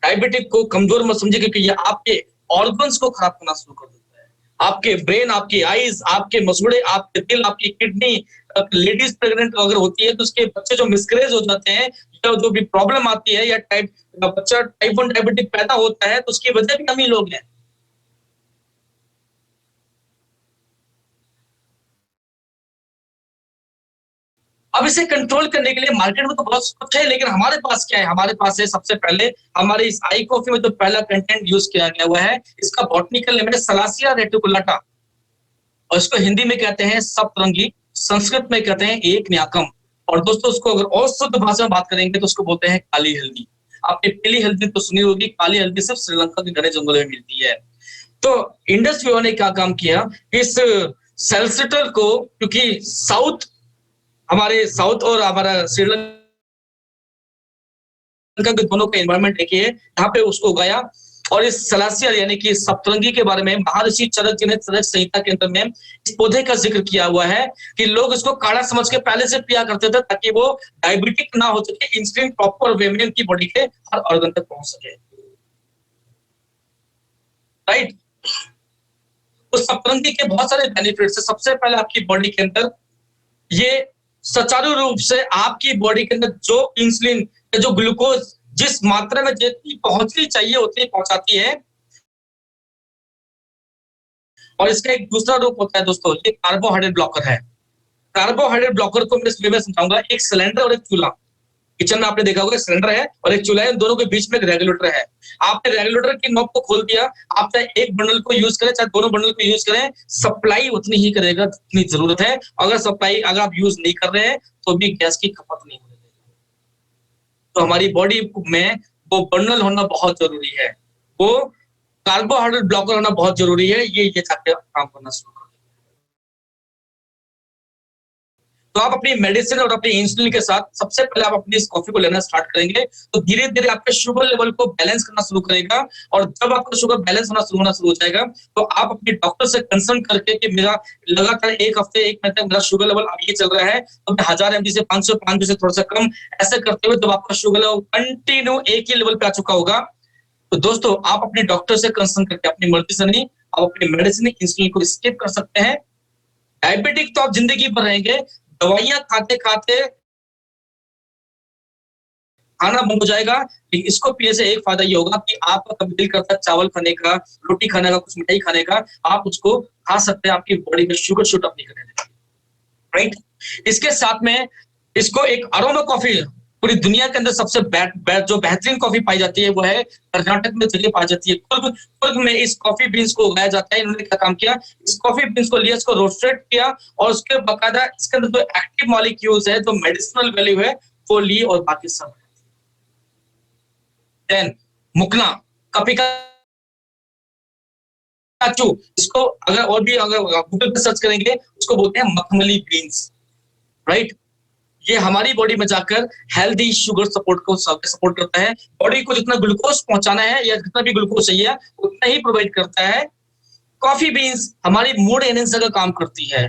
डायबिटिक को कमजोर मत समझिए, क्योंकि ये आपके ऑर्गन्स को खराब करना शुरू कर देता है, आपके ब्रेन, आपकी आईज, आपके मसूड़े, आपके दिल, आपकी किडनी। लेडीज प्रेग्नेंट अगर होती है तो उसके बच्चे जो मिसकैरेज हो जाते हैं या जो भी प्रॉब्लम आती है, या बच्चा टाइप 1 डायबिटिक पैदा होता है, तो उसकी वजह भी हम ही लोग हैं। अब इसे कंट्रोल करने के लिए मार्केट में तो बहुत कुछ है, लेकिन हमारे पास क्या है, हमारे पास है सबसे पहले हमारे इस आई कॉफी में जो पहला कंटेंट यूज किया गया हुआ है, इसका बॉटनिकल नेम है सलासिया रेटिकुलाटा, और इसको हिंदी में कहते हैं सप्तरंगी, संस्कृत में कहते हैं एक न्याकम, और दोस्तों उसको अगर और शुद्ध भाषा में बात करेंगे तो उसको बोलते हैं काली हल्दी। आपने पीली हल्दी तो सुनी होगी, काली हल्दी सिर्फ श्रीलंका के घने जंगलों में मिलती है। तो इंडस व्यूअर ने क्या काम किया, इस सेल्सिटल को, क्योंकि हमारे साउथ और हमारा श्रीलंका के दोनों का एनवायरमेंट एक ही है, यहाँ पे उसको उगाया, और इस सलासिया यानी कि सप्तरंगी के बारे में महर्षि चरक जी ने चरक संहिता के अंदर में इस पौधे का जिक्र किया हुआ है कि लोग इसको काढ़ा समझ के पहले से पिया करते थे, ताकि वो डायबिटिक ना हो सके, इंसुलिन प्रॉपर वे में उनकी बॉडी के हर ऑर्गन तक पहुंच सके, राइट। उस सप्तरंगी के बहुत सारे बेनिफिट्स है। सबसे पहले आपकी बॉडी के अंदर ये सुचारू रूप से आपकी बॉडी के अंदर जो इंसुलिन या जो ग्लूकोज जिस मात्रा में जितनी पहुंचनी चाहिए उतनी पहुंचाती है। और इसका एक दूसरा रूप होता है दोस्तों, ये कार्बोहाइड्रेट ब्लॉकर है। कार्बोहाइड्रेट ब्लॉकर को मैं इस वे में समझाऊंगा, एक सिलेंडर और एक चूल्हा। किचन में आपने देखा होगा सिलेंडर है और एक चूल्हा है, दोनों के बीच में एक रेगुलेटर है। आपने रेगुलेटर की नॉब को खोल दिया, आप चाहे एक बंडल को यूज करें चाहे दोनों बंडल को यूज करें, सप्लाई उतनी ही करेगा जितनी जरूरत है। अगर आप यूज नहीं कर रहे हैं तो भी गैस की खपत नहीं होगी। तो हमारी बॉडी में वो बंडल होना बहुत जरूरी है, वो कार्बोहाइड्रेट ब्लॉकर होना बहुत जरूरी है, ये जाके काम करना शुरू कर। तो आप अपनी मेडिसिन और अपनी इंसुलिन के साथ सबसे पहले आप अपनी इस कॉफी को लेना स्टार्ट करेंगे तो धीरे धीरे आपके शुगर लेवल को बैलेंस करना शुरू करेगा। और जब आपका शुगर बैलेंस होना शुरू हो जाएगा तो आप अपने डॉक्टर से कंसल्ट करके कि मेरा लगातार एक हफ्ते एक महीने तक मेरा शुगर लेवल अब ये चल रहा है तो मैं 1000 mg से 505 से थोड़ा सा कम, ऐसे करते हुए जब आपका शुगर लेवल कंटिन्यू एक ही लेवल पे आ चुका होगा तो दोस्तों आप अपने डॉक्टर से कंसल्ट करके, अपनी मर्जी से नहीं, आप अपनी मेडिसिन इंसुलिन को स्किप कर सकते हैं। डायबिटिक तो आप जिंदगी भर रहेंगे, दवाइयां खाते खाते खाना बंद हो जाएगा, लेकिन इसको पीने से एक फायदा ये होगा कि आपका कभी दिल करता है चावल खाने का, रोटी खाने का, कुछ मिठाई खाने का, आप उसको खा सकते हैं, आपकी बॉडी में शुगर शूट अप नहीं करेगा, राइट। इसके साथ में इसको एक अरोमा कॉफी, पूरी दुनिया के अंदर सबसे जो बेहतरीन कॉफी पाई जाती है वो है कर्नाटक में जगह पाई जाती है, कुर्ग में इस कॉफी बीन्स को उगाया जाता है। इन्होंने क्या काम किया, इस कॉफी बीन्स को लिया, इसको रोस्टेड किया और उसके बाकायदा इसके अंदर जो एक्टिव मॉलिक्यूल्स है, जो मेडिसिनल वैल्यू है, वो ली और बाकी सब। देन मुकना, कॉफी का काचू, इसको अगर गूगल पे सर्च करेंगे उसको बोलते हैं मखमली बीन्स, राइट। ये हमारी बॉडी में जाकर हेल्दी शुगर सपोर्ट को सपोर्ट करता है। बॉडी को जितना ग्लूकोज पहुंचाना है या जितना भी ग्लूकोज चाहिए उतना ही प्रोवाइड करता है। कॉफी बीन्स हमारी मूड एनहेंसर का काम करती है।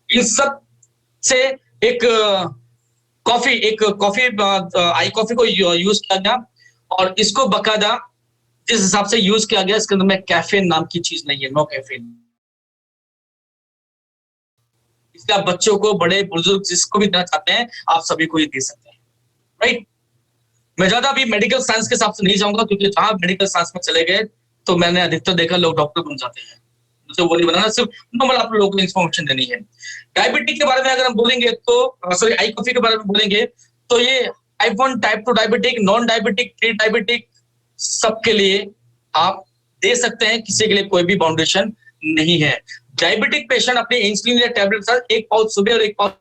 इन सब से एक कॉफी आई कॉफी को यूज किया गया और इसको बकायदा जिस हिसाब से यूज किया गया, इसके अंदर में कैफीन नाम की चीज नहीं है, नो कैफीन। इसलिए आप बच्चों को, बड़े बुजुर्ग जिसको भी देना चाहते हैं, आप सभी को ये दे सकते हैं, राइट। मैं ज्यादा अभी मेडिकल साइंस के हिसाब से नहीं जाऊंगा, क्योंकि जहां मेडिकल साइंस में चले गए तो मैंने अधिकतर देखा लोग डॉक्टर बन जाते हैं। मुझे वो नहीं बनाना, सिर्फ नॉर्मल आप लोगों को इन्फॉर्मेशन देनी है। डायबिटीज के बारे में अगर हम बोलेंगे तो सॉरी आई कॉफी के बारे में बोलेंगे तो ये type 1, type 2 diabetic, non diabetic, pre diabetic, सबके लिए आप दे सकते हैं, किसी के लिए कोई भी बाउंडेशन नहीं है। डायबिटिक पेशेंट अपने इंसुलिन या टैबलेट के साथ एक पाउच सुबह और एक पाउच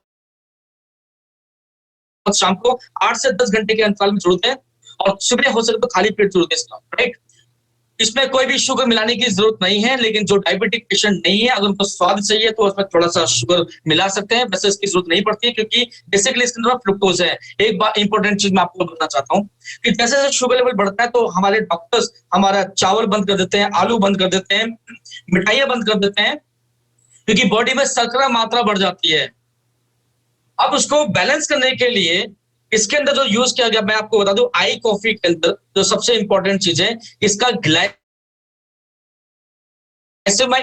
शाम को 8 से 10 घंटे के अंतराल में जरूरत है, और सुबह हो सके तो खाली पेट जरूरत है, राइट। इसमें कोई भी शुगर मिलाने की जरूरत नहीं है, लेकिन जो डायबिटिक पेशेंट नहीं है, अगर उनको स्वाद चाहिए तो उसमें थोड़ा सा शुगर मिला सकते हैं, वैसे इसकी जरूरत नहीं पड़ती है, क्योंकि बेसिकली इसके अंदर फ्रुक्टोज है। एक बात इंपॉर्टेंट चीज मैं आपको बताना चाहता हूँ कि जैसे जैसे शुगर लेवल बढ़ता है तो हमारे डॉक्टर्स हमारा चावल बंद कर देते हैं, आलू बंद कर देते हैं, मिठाइयां बंद कर देते हैं, क्योंकि बॉडी में शर्करा मात्रा बढ़ जाती है। अब उसको बैलेंस करने के लिए इसके अंदर जो यूज किया गया, मैं आपको बता दूं, आई कॉफी के अंदर जो सबसे इंपॉर्टेंट चीज है, इसका ग्लाइसेमिक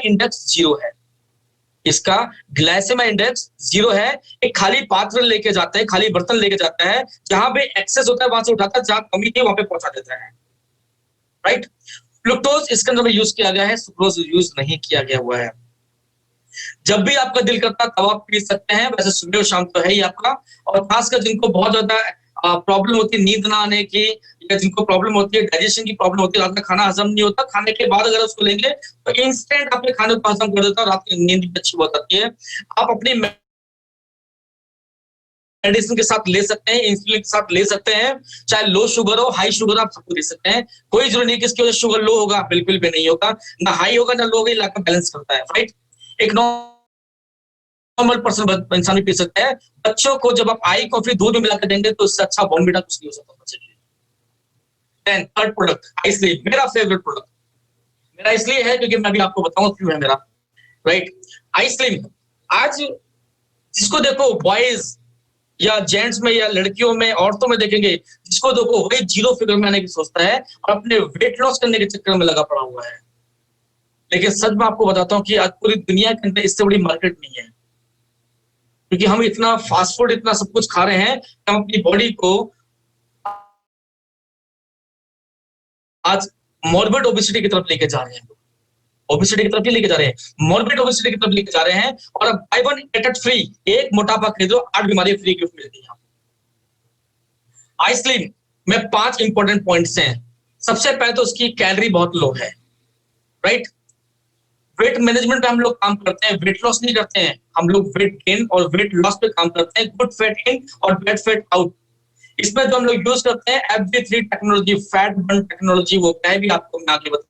इंडेक्स 0 है। इसका ग्लाइसेमिक इंडेक्स 0 है। एक खाली पात्र लेके जाता है, खाली बर्तन लेके जाता है, जहां पे एक्सेस होता है वहां से उठाता है, जहां कमी थी वहां पे पहुंचा देता है, राइट। फ्रुक्टोज इसके अंदर में यूज किया गया है, सुक्रोज यूज नहीं किया गया हुआ है। जब भी आपका दिल करता है तब आप पी सकते हैं, वैसे सुबह और शाम तो है ही आपका। और खासकर जिनको बहुत ज्यादा प्रॉब्लम होती है नींद ना आने की, या जिनको प्रॉब्लम होती है डाइजेशन की प्रॉब्लम होती है, रात में खाना हजम नहीं होता, खाने के बाद अगर उसको लेंगे तो इंस्टेंट आपके खाने को हजम कर देता है और रात की नींद भी अच्छी हो जाती है। आप अपनी मेडिसिन के साथ ले सकते हैं, इंसुलिन के साथ ले सकते हैं, चाहे लो शुगर हो, हाई शुगर आप सबको दे सकते हैं। कोई जरूरी नहीं कि इसकी वजह से शुगर लो होगा, बिल्कुल भी नहीं होगा, ना हाई होगा ना लो होगा, इलाका बैलेंस करता है, राइट। एक नॉर्मल पर्सन इंसान भी पी सकता है। बच्चों को जब आप आई कॉफी दूध में मिलाकर देंगे तो इससे अच्छा बॉर्नविटा कुछ नहीं हो सकता बच्चे के लिए। देन थर्ड प्रोडक्ट आइसक्रीम, मेरा फेवरेट प्रोडक्ट। मेरा इसलिए है क्योंकि मैं भी आपको बताऊंगा क्यों है मेरा, राइट। आइसक्रीम आज जिसको देखो, बॉयज या जेंट्स में या लड़कियों में, औरतों में देखेंगे, जिसको देखो वही 0 फिगर में आने की सोचता है और अपने वेट लॉस करने के चक्कर में लगा पड़ा हुआ है। लेकिन सच में आपको बताता हूं कि आज पूरी दुनिया के अंदर इससे बड़ी मार्केट नहीं है, क्योंकि हम इतना फास्ट फूड, इतना सब कुछ खा रहे हैं, हम अपनी बॉडी को आज मॉर्बिड ओबेसिटी की तरफ लेके जा रहे हैं। ओबेसिटी की तरफ ही लेके जा रहे हैं, मॉर्बिड ओबेसिटी की तरफ लेके जा रहे हैं। और अब by one get it free, एक मोटापा खरीदो 8 बीमारी फ्री गिफ्ट मिलती है। आइसक्रीम में 5 इंपॉर्टेंट पॉइंट्स हैं। सबसे पहले तो उसकी कैलोरी बहुत लो है, राइट। वेट मैनेजमेंट पे हम लोग काम करते हैं, वेट लॉस नहीं करते हैं। हम लोग वेट गेन और वेट लॉस पे काम करते हैं, गुड फैट इन और बैड फैट आउट। इसमें जो हम लोग यूज करते हैं FB3 technology, fat burn technology, वो क्या है भी आपको मैं आगे बताता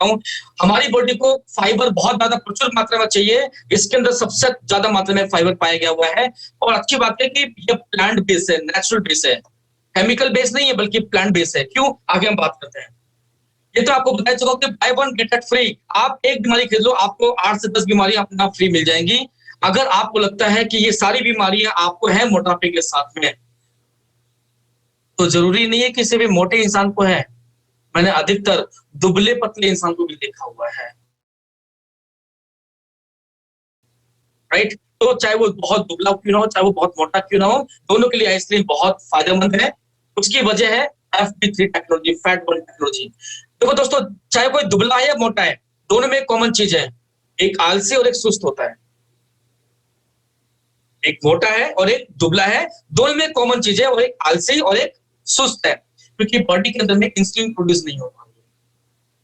हूं। हमारी बॉडी को फाइबर बहुत ज्यादा प्रचुर मात्रा में चाहिए, इसके अंदर सबसे ज्यादा मात्रा में फाइबर पाया गया हुआ है। और अच्छी बात है कि ये प्लांट बेस है, नेचुरल बेस है, केमिकल बेस नहीं है बल्कि प्लांट बेस है। क्यों, आगे हम बात करते हैं। ये तो आपको बता चुका कि by one get it free, आप एक बीमारी खरीद लो, आपको 8 से 10 बीमारी अपना फ्री मिल जाएंगी। अगर आपको लगता है कि ये सारी बीमारियां आपको है मोटापे के साथ में, तो जरूरी नहीं है किसी भी मोटे इंसान को है, मैंने अधिकतर दुबले पतले इंसान को भी देखा हुआ है, राइट। तो चाहे वो बहुत दुबला क्यों ना हो, चाहे वो बहुत मोटा क्यों ना हो, दोनों के लिए आइसक्रीम बहुत फायदेमंद है। उसकी वजह है FP3 technology, fat burn technology. देखो दोस्तों, चाहे कोई दुबला है या मोटा है, दोनों में एक कॉमन चीज है, एक आलसी और एक सुस्त होता है। एक मोटा है और एक दुबला है, दोनों में कॉमन चीज है, और एक आलसी और एक सुस्त है, क्योंकि बॉडी के अंदर में इंसुलिन प्रोड्यूस नहीं होता,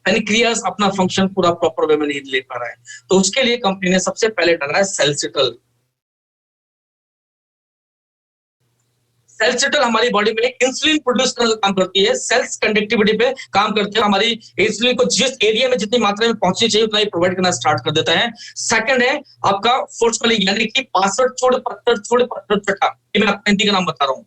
पैनक्रियास अपना फंक्शन पूरा प्रॉपर वे में नहीं ले पा रहा है। तो उसके लिए कंपनी ने सबसे पहले डाला है सेल्सिटल। सेल्सिटल हमारी बॉडी में इंसुलिन प्रोड्यूस करने का काम करती है, सेल्स कंडक्टिविटी पे काम करते हैं, हमारी इंसुलिन को जिस एरिया में जितनी मात्रा में पहुंचनी चाहिए उतना ही प्रोवाइड करना स्टार्ट कर देता है। सेकंड है आपका फोर्सफुली, यानी कि 65 छोड़ पत्थर चटा, ये मैं आपको हिंदी का नाम बता रहा हूँ।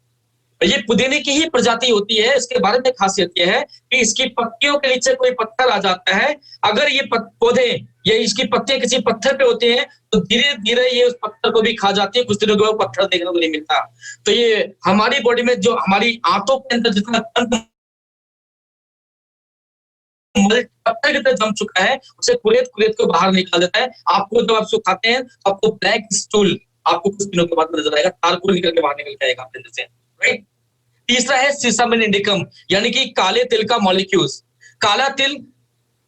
ये पुदीने की ही प्रजाति होती है। इसके बारे में खासियत यह है कि इसकी पत्तियों के नीचे कोई पत्थर आ जाता है, अगर ये पौधे ये इसकी पत्तियां किसी पत्थर पे होती हैं तो धीरे धीरे ये उस पत्थर को भी खा जाती है, कुछ दिनों के बाद पत्थर देखने को नहीं मिलता। तो ये हमारी बॉडी में जो हमारी आंतों के अंदर जितना पत्थर की तरह जम चुका है, उसे कुरेद को बाहर निकाल देता है। आपको जब आप सुखाते हैं तो आपको ब्लैक स्टूल आपको कुछ दिनों के बाद नजर आएगा, तारकुल निकल के बाहर निकल के आएगा आपके अंदर से, राइट। तीसरा है सीसामिन इंडिकम, यानी कि काले तिल का मॉलिक्यूल्स। काला तिल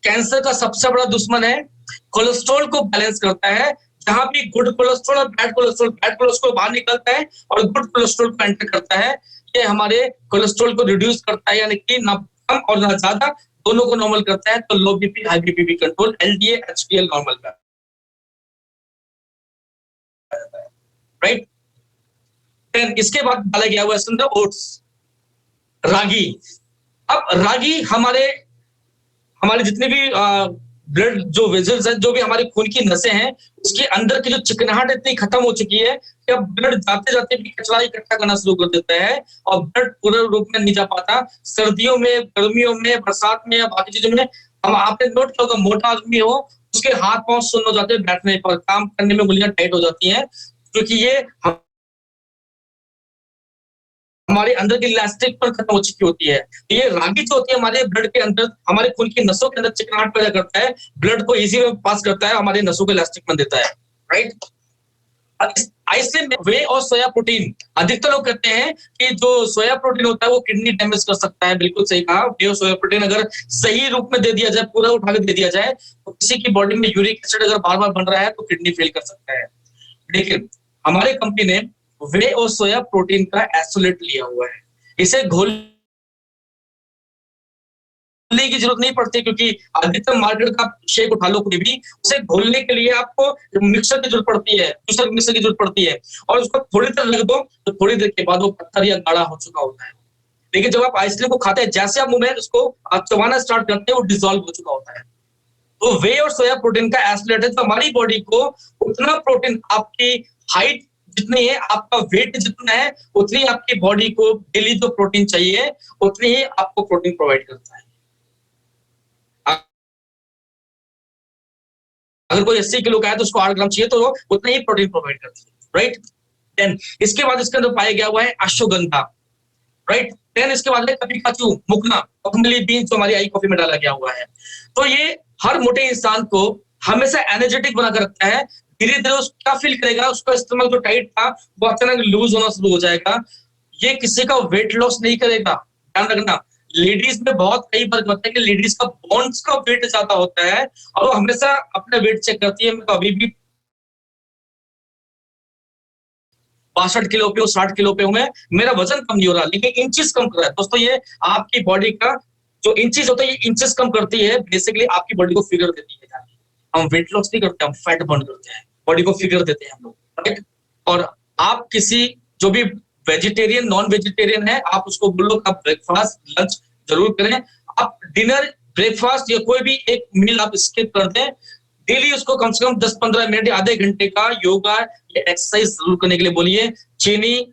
कैंसर का सबसे बड़ा दुश्मन है, कोलेस्ट्रॉल को बैलेंस करता है। जहां भी गुड कोलेस्ट्रॉल और बैड कोलेस्ट्रॉल बाहर निकलता है और गुड कोलेस्ट्रॉल को एंटर करता है, ये हमारे कोलेस्ट्रॉल को रिड्यूस करता है, यानी कि ना कम और ना ज्यादा, दोनों को नॉर्मल करता है। तो लो बीपी हाई बीपी भी कंट्रोल, LDL HDL नॉर्मल का, राइट। देन इसके बाद डाला गया हुआ इसके अंदर ओट्स, रागी। अब रागी हमारे जितने भी ब्लड जो वेजल्स हैं, जो भी हमारे खून की नसें हैं, उसके अंदर की जो चिकनाहट इतनी खत्म हो चुकी है कि अब ब्लड जाते जाते भी कचरा इकट्ठा करना शुरू कर देता है और ब्लड पूरे रूप में नहीं जा पाता। सर्दियों में, गर्मियों में, बरसात में या बाकी चीजों में हम आपने नोट किया होगा, मोटा आदमी हो उसके हाथ पांव सुन्न हो जाते हैं, बैठने पर काम करने में उंगलियां टाइट हो जाती हैं, क्योंकि ये हमारे अंदर की इलास्टिक पर खत्म हो चुकी होती है। ये रागी जो होती है हमारे ब्लड के अंदर, हमारे खून की नसों के अंदर चिकनाहट पैदा करता है, ब्लड को इजी में पास करता है, हमारे नसों को इलास्टिक बना देता है, राइट। आइसक्रीम में वे और सोया प्रोटीन, अधिकतर लोग कहते हैं कि जो सोया प्रोटीन होता है वो किडनी डैमेज कर सकता है। बिल्कुल सही कहा, वे और सोया प्रोटीन अगर सही रूप में दे दिया जाए, पूरा उठा के दे दिया जाए, तो किसी की बॉडी में यूरिक एसिड अगर बार बार बन रहा है तो किडनी फेल कर सकता है। लेकिन हमारे कंपनी ने वे और सोया प्रोटीन का एसोलेट लिया हुआ है, इसे घोलने की जरूरत नहीं पड़ती, क्योंकि अधिकतर मार्केट का शेक उठा लो कोई भी, उसे घोलने के लिए आपको मिक्सर की जरूरत पड़ती है, जूसर मिक्सर की जरूरत पड़ती है, और उसको थोड़ी देर रख दो तो थोड़ी देर के बाद वो पत्थर या गाढ़ा हो चुका होता है। लेकिन जब आप आइसक्रीम को खाते हैं, जैसे आप मुंह में उसको आप चबाना स्टार्ट करते हैं, वो डिसॉल्व हो चुका होता है। तो वे और सोया प्रोटीन का एसोलेट है, तो हमारी बॉडी को उतना प्रोटीन, आपकी हाइट जितनी है, आपका वेट जितना है, उतनी आपकी बॉडी को डेली जो प्रोटीन चाहिए उतनी ही आपको प्रोटीन प्रोवाइड करता है। अगर कोई 80 किलो का है तो उसको 8 ग्राम चाहिए, तो वो उतना ही प्रोटीन प्रोवाइड करती है, राइट। देन इसके बाद इसके अंदर पाया गया हुआ है अश्वगंधा, राइट। देन इसके बाद है कभी काचू, मुकना, मखमली बीन जो हमारी आई कॉफी में डाला गया हुआ है। तो ये हर मोटे इंसान को हमेशा एनर्जेटिक बनाकर रखता है। धीरे धीरे उसको क्या फील करेगा, उसका इस्तेमाल जो टाइट था वो अचानक लूज होना शुरू हो जाएगा। ये किसी का वेट लॉस नहीं करेगा, ध्यान रखना। लेडीज में बहुत कई बार होता है कि लेडीज का बोन्स का वेट ज्यादा होता है और वो हमेशा अपना वेट चेक करती है, मैं तो अभी भी 62 किलो पे हूँ, 60 किलो पे हूँ, मेरा वजन कम नहीं हो रहा, लेकिन इंचेस कम कर रहा है। दोस्तों ये आपकी बॉडी का जो इंचेस होता है, ये इंचेस कम करती है, बेसिकली आपकी बॉडी को फिगर देती है। हम वेट लॉस नहीं करते, हम फैट बर्न करते हैं, बॉडी को फिगर देते हैं हम लोग, राइट। और आप किसी जो भी वेजिटेरियन नॉन वेजिटेरियन है, आप उसको बोलो आप ब्रेकफास्ट लंच जरूर करें, आप डिनर ब्रेकफास्ट या कोई भी एक मील आप स्किप कर दें, डेली उसको कम से कम 10-15 मिनट या आधे घंटे का योगा या एक्सरसाइज जरूर करने के लिए बोलिए। चीनी,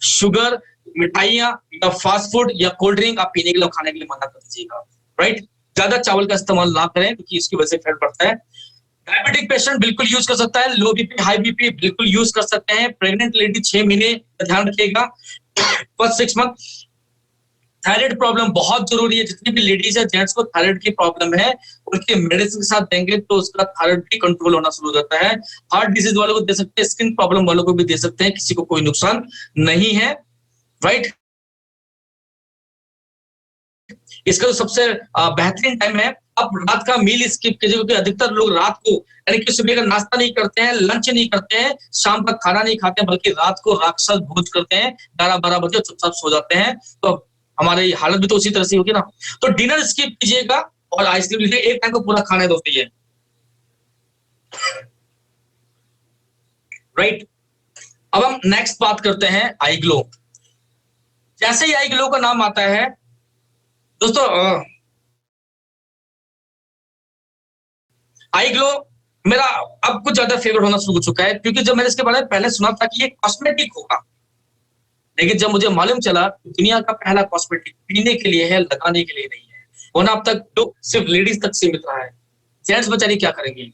शुगर, मिठाइयां या फास्ट फूड या कोल्ड ड्रिंक आप पीने के लिए खाने के लिए मना कर दीजिएगा, राइट। ज्यादा चावल का इस्तेमाल ना करें क्योंकि इसकी वजह से फैट बढ़ता है। डायबिटिक पेशेंट बिल्कुल यूज कर सकता है, लो बीपी हाई बीपी बिल्कुल यूज कर सकते हैं, प्रेग्नेंट लेडी 6 महीने ध्यान रखिएगा, फर्स्ट 6 मंथ। थायराइड प्रॉब्लम बहुत जरूरी है, जितनी भी लेडीज है जेंट्स को थायराइड की प्रॉब्लम है उनके मेडिसिन के साथ देंगे तो उसका थायराइड भी कंट्रोल होना शुरू हो जाता है। हार्ट डिजीज वालों को दे सकते हैं, स्किन प्रॉब्लम वालों को भी दे सकते हैं, किसी को कोई नुकसान नहीं है, राइट। इसका तो सबसे बेहतरीन टाइम है, अब रात का मील स्किप कीजिए, क्योंकि अधिकतर लोग रात को यानी कि सुबह का नाश्ता नहीं करते हैं, लंच नहीं करते हैं, शाम का खाना नहीं खाते हैं, बल्कि रात को राक्षस भोज करते हैं, 11-12 बजे चुपचाप सो जाते हैं। तो हमारी हालत भी तो उसी तरह से होगी ना। तो डिनर स्किप कीजिएगा और आइसक्रीम लीजिए, एक टाइम को पूरा खाना है दोस्तों ये, राइट। अब हम नेक्स्ट बात करते हैं आई ग्लो। जैसे ही आई ग्लो का नाम आता है दोस्तों, आई ग्लो मेरा अब कुछ ज्यादा फेवरेट होना शुरू हो चुका है, क्योंकि जब मैंने इसके बारे में पहले सुना था कि ये कॉस्मेटिक होगा, लेकिन जब मुझे मालूम चला दुनिया का पहला कॉस्मेटिक पीने के लिए है, लगाने के लिए नहीं है, वरना अब तक तो सिर्फ लेडीज तक सीमित रहा है। जेंट्स बेचारी क्या करेंगे,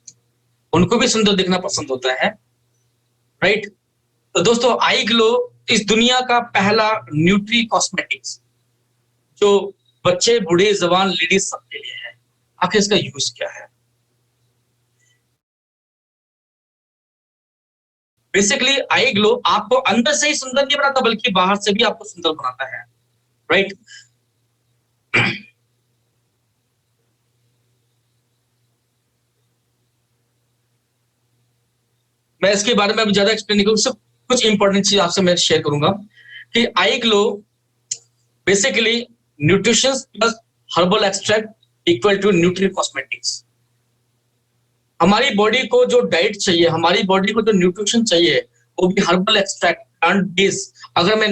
उनको भी सुंदर दिखना पसंद होता है, राइट। तो दोस्तों आई ग्लो इस दुनिया का पहला न्यूट्री कॉस्मेटिक्स जो बच्चे बूढ़े जवान लेडीज सबके लिए है। आखिर इसका यूज क्या है? बेसिकली आई ग्लो आपको अंदर से ही सुंदर नहीं बनाता, बल्कि बाहर से भी आपको सुंदर बनाता है, राइट। मैं इसके बारे में अभी ज्यादा एक्सप्लेन नहीं करूंगा, सिर्फ कुछ इंपॉर्टेंट चीज आपसे मैं शेयर करूंगा कि I glow basically nutrition plus herbal extract equal to nutricosmetics. हमारी बॉडी को जो डाइट चाहिए, हमारी बॉडी को जो न्यूट्रिशन चाहिए, वो भी हर्बल एक्सट्रैक्ट प्लांट बेस्ड अगर मैं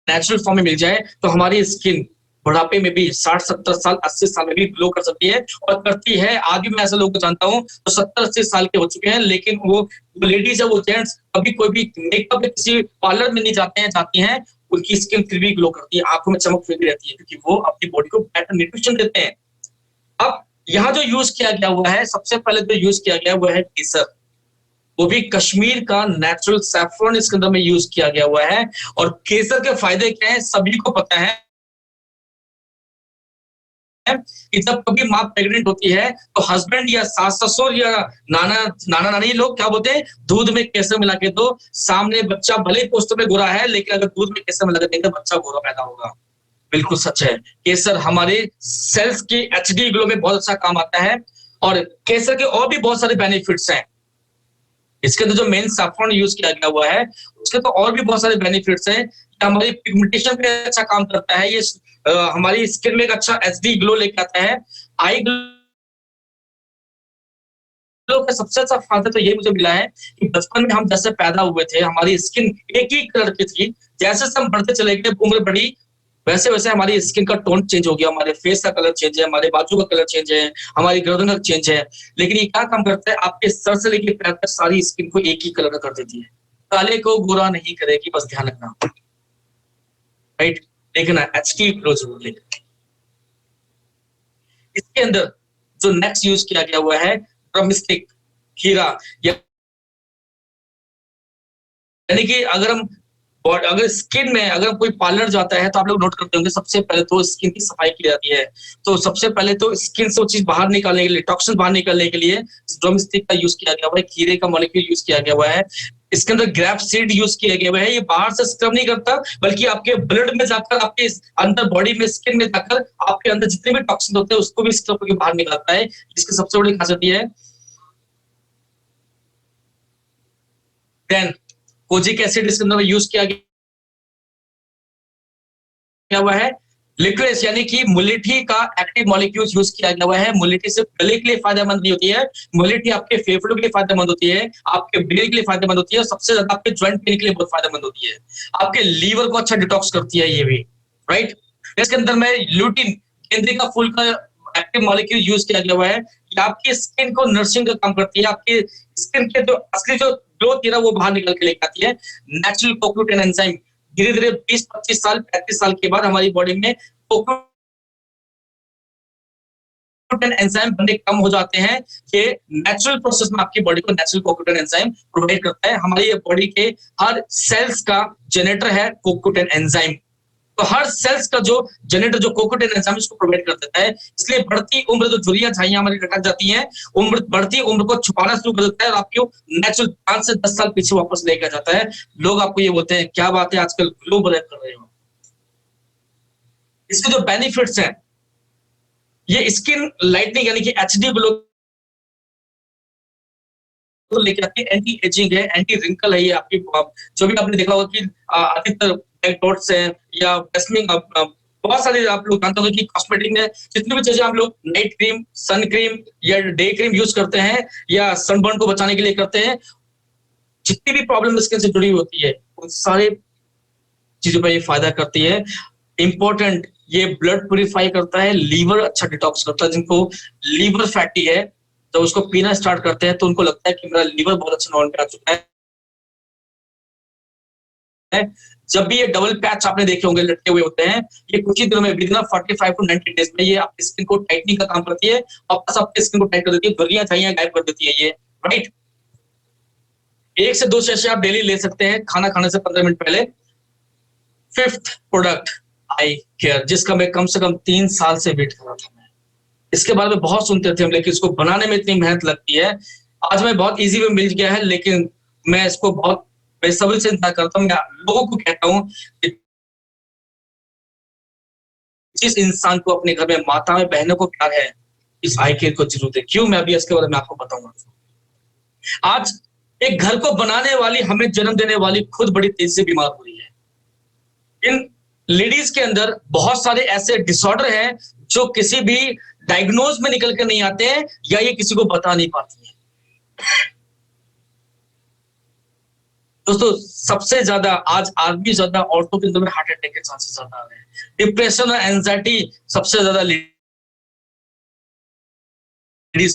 नेचुरल फॉर्म में मिल जाए तो हमारी स्किन बुढ़ापे में भी 60-70 साल 80 साल में भी ग्लो कर सकती है, और करती है। आज भी मैं ऐसे लोगों को जानता हूं तो 70-80 साल के हो चुके हैं, लेकिन वो लेडीज है वो जेंट्स कभी कोई भी मेकअप में किसी पार्लर में नहीं जाते हैं, जाती हैं, उनकी स्किन फिर भी ग्लो करती है, आंखों में चमक फिर भी रहती है, क्योंकि वो अपनी बॉडी को बेटर न्यूट्रिशन देते हैं। अब यहाँ जो यूज किया गया हुआ है, सबसे पहले जो यूज किया गया वो है केसर, वो भी कश्मीर का नेचुरल सैफरन इसके अंदर में यूज किया गया हुआ है। और केसर के फायदे क्या है सभी को पता है कि जब कभी माँ प्रेग्नेंट होती है तो हस्बैंड या सास ससुर या नाना नानी लोग क्या बोलते हैं, दूध में केसर मिला के दो, सामने बच्चा भले ही पोस्ट में गोरा है, लेकिन अगर दूध में केसर मिला के देंगे बच्चा गोरा पैदा होगा। बिल्कुल सच है, केसर हमारे सेल्स की एचडी ग्लो में बहुत अच्छा काम आता है, और केसर के और भी बहुत सारे बेनिफिट्स हैं। इसके तो जो मेन सैफरन यूज किया गया हुआ है उसके तो और भी बहुत सारे बेनिफिट्स हैं। हमारी पिगमेंटेशन पे अच्छा काम करता है, ये हमारी स्किन में एक अच्छा एचडी ग्लो लेके आता है। आई ग्लो का सबसे अच्छा फायदा तो ये मुझे मिला है कि बचपन में हम जैसे पैदा हुए थे हमारी स्किन एक ही कलर की थी, जैसे हम बढ़ते चले गए उम्र बढ़ी वैसे वैसे हमारी स्किन का टोन चेंज हो गया, हमारे फेस का कलर चेंज है, हमारे बाजू का कलर चेंज है, हमारी गर्दन का चेंज है। लेकिन ये क्या काम करता है, आपके सर से लेकर पैर तक सारी स्किन को एक ही कलर का कर देती है, काले को गोरा नहीं करेगी, बस ध्यान रखना, राइट। लेकिन एचडी ग्लो जरूर लेकर। इसके अंदर जो नेक्स्ट यूज किया गया हुआ है ड्रमस्टिक खीरा, यानी कि अगर स्किन में अगर कोई पार्लर जाता है तो आप लोग नोट करते होंगे सबसे पहले तो स्किन की सफाई की जाती है। तो सबसे पहले तो स्किन से वो चीज बाहर निकालने के लिए, टॉक्सिन बाहर निकालने के लिए ड्रमस्टिक का यूज किया गया हुआ है, खीरे का मॉलिक्यूल यूज किया गया हुआ है। इसके अंदर ग्रेप सीड यूज किया गया हुआ है, ये बाहर से स्क्रब नहीं करता बल्कि आपके ब्लड में जाकर, आपके अंदर बॉडी में स्किन में जाकर आपके अंदर जितने भी टॉक्सिन होते हैं उसको भी स्क्रब करके बाहर निकालता है। इसकी सबसे बड़ी खासियत ये है। देन कोजिक एसिड इसके अंदर यूज किया गया हुआ है। लिक्विड यानी कि मुलेठी का एक्टिव मॉलिक्यूल यूज किया गया हुआ है। मुलेठी सिर्फ गले के लिए फायदेमंद नहीं होती है, मुलेठी आपके फेफड़ों के लिए फायदेमंद होती है, आपके ब्रेन के लिए फायदेमंद होती है, और सबसे ज्यादा आपके ज्वाइंट पेन के लिए बहुत फायदेमंद होती है। आपके लीवर को अच्छा डिटॉक्स करती है ये भी, राइट। इसके अंदर में ल्यूटिन गेंदे का फूल का एक्टिव मॉलिक्यूल यूज किया गया हुआ है। ये आपकी स्किन को नर्सिंग का काम करती है, आपकी स्किन के जो असली जो ग्लो थी ना वो बाहर निकल के लेकर आती है। नेचुरल कोक्यूटेन एंजाइम धीरे धीरे 20-25 साल 35 साल के बाद हमारी बॉडी में कोकुटेन एंजाइम बनने कम हो जाते हैं। ये नेचुरल प्रोसेस में आपकी बॉडी को नेचुरल कोकुटेन एंजाइम प्रोवाइड करता है। हमारी ये बॉडी के हर सेल्स का जनरेटर है कोकुटेन एंजाइम। तो हर सेल्स का जो जनरेटर जो कोकुटेन एंजाइम इसको प्रोवाइड कर देता है। इसलिए बढ़ती उम्र जो झुर्रियां झाइयां हमारी लटक जाती हैं, बढ़ती उम्र को छुपाना शुरू कर देता है और आपको नेचुरल 5 से 10 साल पीछे वापस लेकर जाता है। लोग आपको ये बोलते हैं क्या बात है आजकल ग्लो ब्लैक कर रहे हो। इसके जो बेनिफिट्स हैं, ये स्किन लाइटनिंग यानी कि एचडी ग्लो तो लेके आती है, एंटी एजिंग है, एंटी रिंकल है। ये आपकी जो भी आपने देखा होगा कि अधिकतर ब्लैक डॉट्स हैं या ब्लैसमिंग, बहुत सारे आप लोग जानते होंगे कि कॉस्मेटिक में जितनी भी चीजें आप लोग नाइट क्रीम, सन क्रीम या डे क्रीम यूज करते हैं या सनबर्न को बचाने के लिए करते हैं, जितनी भी प्रॉब्लम स्किन से जुड़ी होती है उन सारे चीजों पर ये फायदा करती है। इंपॉर्टेंट, ये ब्लड प्यूरिफाई करता है, लीवर अच्छा डिटॉक्स करता है। जिनको लीवर फैटी है जब उसको पीना स्टार्ट करते हैं तो उनको लगता है कि मेरा लीवर बहुत अच्छा नॉर्मल पे आ चुका है। जब भी ये डबल पैच आपने देखे होंगे लटके हुए होते हैं, ये कुछ ही दिनों में विदिन 45 टू 90 डेज में ये आपकी स्किन को टाइटनिंग का काम करती है, वापस आपकी स्किन को टाइट कर देती है, झुर्रियां झाइयां गायब कर देती है ये, राइट। 1 से 2 सेशे आप डेली ले सकते हैं खाना खाने से 15 मिनट पहले। 5th प्रोडक्ट आई केयर, जिसका मैं कम से कम 3 साल से वेट कर रहा था। इसके बारे में बहुत सुनते थे हम, लेकिन इसको बनाने में इतनी मेहनत लगती है। आज मैं बहुत इजी में मिल गया है, लेकिन मैं इसको बहुत बेसब्री से इंतजार करता हूँ। मैं लोगों को कहता हूँ कि जिस इंसान को अपने घर में माता में बहनों को प्यार है, इस आई केयर को जरूर दे। क्यों, मैं अभी इसके बारे में आपको बताऊंगा। आज एक घर को बनाने वाली, हमें जन्म देने वाली खुद बड़ी तेजी से बीमार हो रही है। इन लेडीज के अंदर बहुत सारे ऐसे डिसऑर्डर हैं जो किसी भी डायग्नोज में निकल के नहीं आते हैं या ये किसी को बता नहीं पाती है। दोस्तों, सबसे ज्यादा आज आदमी ज्यादा औरतों के अंदर में हार्ट अटैक के चांसेस ज्यादा आ रहे हैं। डिप्रेशन और एंजाइटी सबसे ज्यादा लेडीज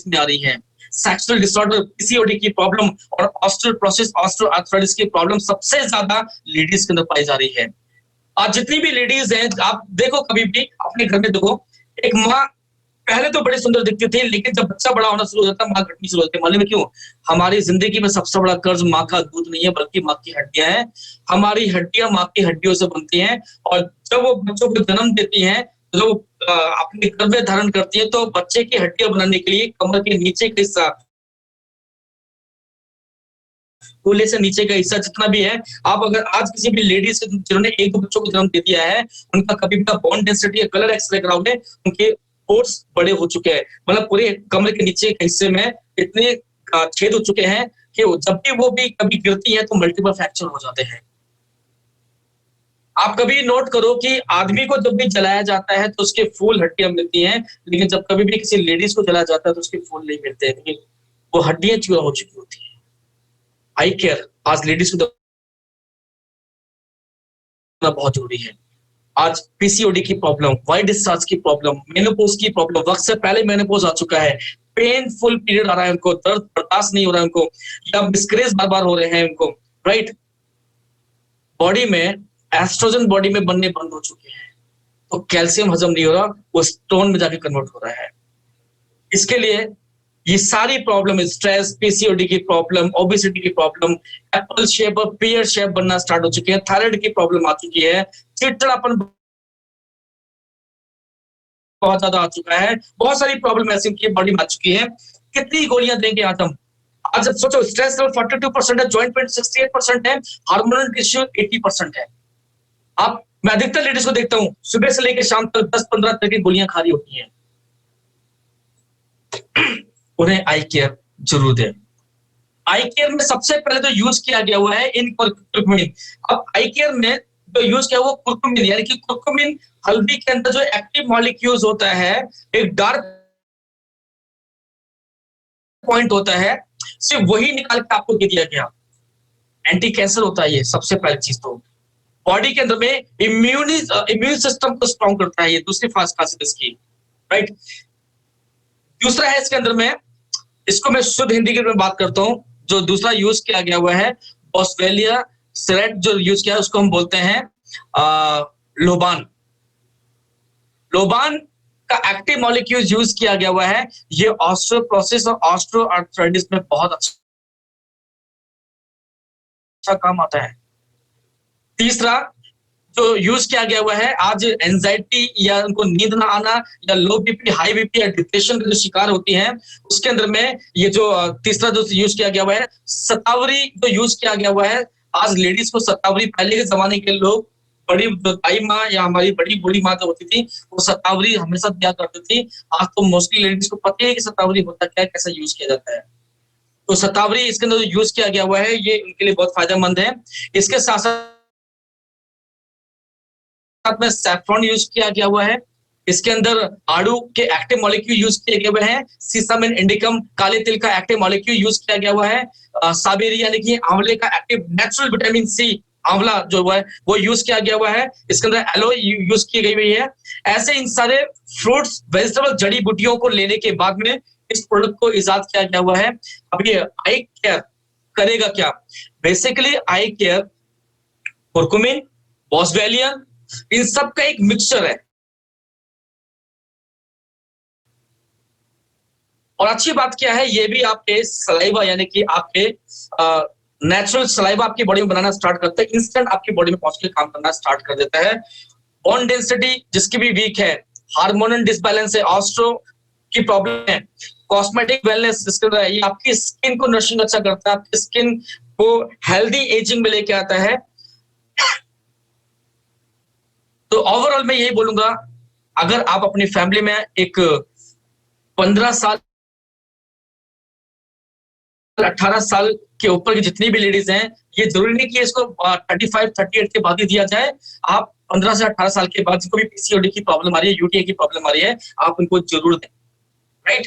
में आ रही है। सेक्सुअल डिसऑर्डर, पीसीओडी की प्रॉब्लम और ऑस्टियोपोरोसिस, ऑस्टियोआर्थराइटिस की प्रॉब्लम सबसे ज्यादा लेडीज के अंदर पाई जा रही है। आज जितनी भी लेडीज हैं, आप देखो कभी भी अपने घर में देखो, एक माँ पहले तो बड़ी सुंदर दिखती थी, लेकिन जब बच्चा बड़ा होना शुरू हो जाता है माँ घटनी शुरू होती है। मालूम है क्यों? हमारी जिंदगी में सबसे बड़ा कर्ज माँ का दूध नहीं है, बल्कि माँ की हड्डियां हैं। हमारी हड्डियां माँ की हड्डियों से बनती हैं, और जब वो बच्चों को जन्म देती हैं, जब वो अपने गर्भ में धारण करती है, तो बच्चे की हड्डियां बनाने के लिए कमर के नीचे का हिस्सा, कूल्हे से नीचे का हिस्सा जितना भी है, आप अगर आज किसी भी लेडीज जिन्होंने 1-2 बच्चों को जन्म दे दिया है, उनका कभी भी बोन डेंसिटी या कलर एक्सरे कराओगे, उनके पोर्स बड़े हो चुके हैं। मतलब पूरे कमर के नीचे के हिस्से में इतने छेद हो चुके हैं कि जब भी वो भी कभी गिरती है तो मल्टीपल फ्रैक्चर हो जाते हैं। आप कभी नोट करो कि आदमी को जब भी जलाया जाता है तो उसके फूल हड्डियां मिलती हैं, लेकिन जब कभी भी किसी लेडीज को जलाया जाता है तो उसके फूल नहीं मिलते हैं, क्योंकि वो हड्डियां चूरा हो चुकी होती है। आई केयर आज लेडीज को बहुत जरूरी है। आज पीसीओडी की प्रॉब्लम, वाइट डिस्चार्ज की प्रॉब्लम, मेनोपॉज की प्रॉब्लम, वक्त से पहले मेनोपॉज आ चुका है, पेनफुल पीरियड आ रहा है उनको, दर्द बर्दाश्त नहीं हो रहा है उनको, या मिसकैरेज बार बार हो रहे हैं उनको, राइट। बॉडी में एस्ट्रोजन बॉडी में बनने बंद हो चुके हैं, तो कैल्शियम हजम नहीं हो रहा, वो स्टोन में जाके कन्वर्ट हो रहा है। इसके लिए ये सारी प्रॉब्लम, स्ट्रेस, पीसीओडी की प्रॉब्लम, ओबेसिटी की प्रॉब्लम, एप्पल शेप और पियर शेप बनना स्टार्ट हो चुकी है, थायराइड की प्रॉब्लम आ चुकी है, चिड़चिड़ापन बहुत ज्यादा आ चुका है, बहुत सारी प्रॉब्लम ऐसी उनकी बॉडी में आ चुकी है। कितनी गोलियां देंगे आज हम? आज जब सोचो, स्ट्रेस लेवल 42% है, जॉइंट पेन 68% है, हार्मोनल इश्यू 80% है। मैं अधिकतर लेडीज को देखता हूं सुबह से लेकर शाम तक 10-15 तरह की गोलियां खा रही होती हैं। उन्हें आई केयर जरूर दें। आई केयर में सबसे पहले तो यूज किया गया हुआ है इन कुर्कुमिन। अब आई केयर में जो यूज किया वो कुर्कुमिन, यानी कि कुर्कुमिन हल्दी के अंदर जो एक्टिव मॉलिक्यूल्स होता है, एक डार्क पॉइंट होता है, सिर्फ वही निकाल के आपको दे दिया गया। एंटी कैंसर होता है ये, सबसे पहली चीज तो बॉडी के अंदर में इम्यून सिस्टम को स्ट्रॉन्ग करता है, ये दूसरी खासियत इसकी, राइट। दूसरा है इसके अंदर में, इसको मैं शुद्ध हिंदी में बात करता हूं, जो दूसरा यूज किया गया हुआ है बॉस्वेलिया सेरेट, जो यूज किया है उसको हम बोलते हैं लोबान। लोबान का एक्टिव मॉलिक्यूल यूज किया गया हुआ है, ये ऑस्टियोपोरोसिस और ऑस्टियोआर्थराइटिस में बहुत अच्छा काम आता है। तीसरा जो यूज किया गया हुआ है, आज एंजाइटी या उनको नींद ना आना या लो बीपी, हाई बीपी या डिप्रेशन के जो शिकार होती हैं, उसके अंदर में ये जो तीसरा जो यूज किया गया हुआ है, शतावरी जो यूज किया गया हुआ है। आज लेडीज को शतावरी, पहले के जमाने के लोग, बड़ी दाई माँ या हमारी बड़ी बूढ़ी माँ जो होती थी, वो शतावरी हमेशा दिया करती थी। आज तो मोस्टली लेडीज को पता है कि शतावरी होता क्या है, कैसे यूज किया जाता है। तो शतावरी इसके अंदर यूज किया गया हुआ है, ये उनके लिए बहुत फायदेमंद है। इसके साथ साथ में सैफ्रॉन यूज किया गया हुआ है। इसके अंदर आड़ू के एक्टिव मॉलिक्यूल यूज किए गए हुए हैं। सीसामिन इंडिकम, काले तिल का एक्टिव मॉलिक्यूल यूज किया गया हुआ है। साबेरी यानी कि आंवले का एक्टिव नेचुरल विटामिन सी, आंवला जो है वो यूज किया गया हुआ है। इसके अंदर एलोए यूज की गई हुई है। ऐसे इन सारे फ्रूट्स, वेजिटेबल, जड़ी बूटियों को लेने के बाद में इस प्रोडक्ट को इजाद किया गया हुआ है। अब ये आई केयर करेगा क्या? बेसिकली आई केयर कुरकुमिन, बॉसवेलियन, इन सब का एक मिक्सचर है। और अच्छी बात क्या है, ये भी आपके सलाइवा यानी कि आपके नेचुरल सलाइवा आपकी बॉडी में बनाना स्टार्ट करता है, इंस्टेंट आपकी बॉडी में पहुंच के काम करना स्टार्ट कर देता है। बोन डेंसिटी जिसकी भी वीक है, हार्मोनल डिसबैलेंस है, ऑस्ट्रो की प्रॉब्लम है, कॉस्मेटिक वेलनेस जिसके ये आपकी स्किन को नरिशिंग अच्छा करता है, आपकी स्किन को हेल्दी एजिंग में लेके आता है। तो ओवरऑल मैं यही बोलूंगा, अगर आप अपनी फैमिली में एक 15 साल 18 साल के ऊपर की जितनी भी लेडीज हैं, ये जरूरी नहीं कि इसको 35-38 के बाद ही दिया जाए। आप 15 से 18 साल के बाद जिनको भी पीसीओडी की प्रॉब्लम आ रही है, यूटीआई की प्रॉब्लम आ रही है, आप उनको जरूर दें। राइट?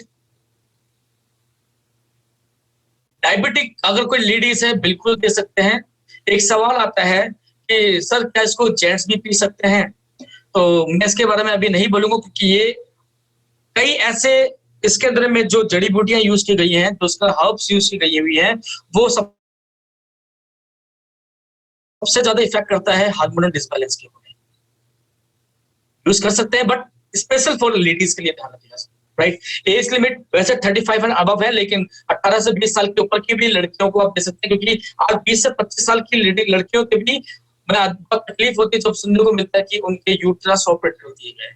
डायबिटिक अगर कोई लेडीज है, बिल्कुल दे सकते हैं। एक सवाल आता है कि सर क्या इसको जेंट्स भी पी सकते हैं? तो मैं इसके बारे में अभी नहीं बोलूंगा, क्योंकि ये कई ऐसे इसके अंदर में जो जड़ी बूटियां यूज की गई हैं, तो उसका हर्ब्स यूज की गई हुई है, वो सबसे ज्यादा इफेक्ट करता है हार्मोनल डिसबैलेंस के ऊपर। यूज कर सकते हैं, बट स्पेशल फॉर लेडीज के लिए ध्यान रखिएगा। राइट? एज लिमिट वैसे 35 एंड अबव है, लेकिन 18 से 20 साल के ऊपर की भी लड़कियों को आप दे सकते हैं, क्योंकि आज 20 से 25 साल की लड़कियों के भी बहुत तकलीफ होती है जब सुनने को मिलता है कि उनके यूट्रस ऑपरेट कर दिए गए।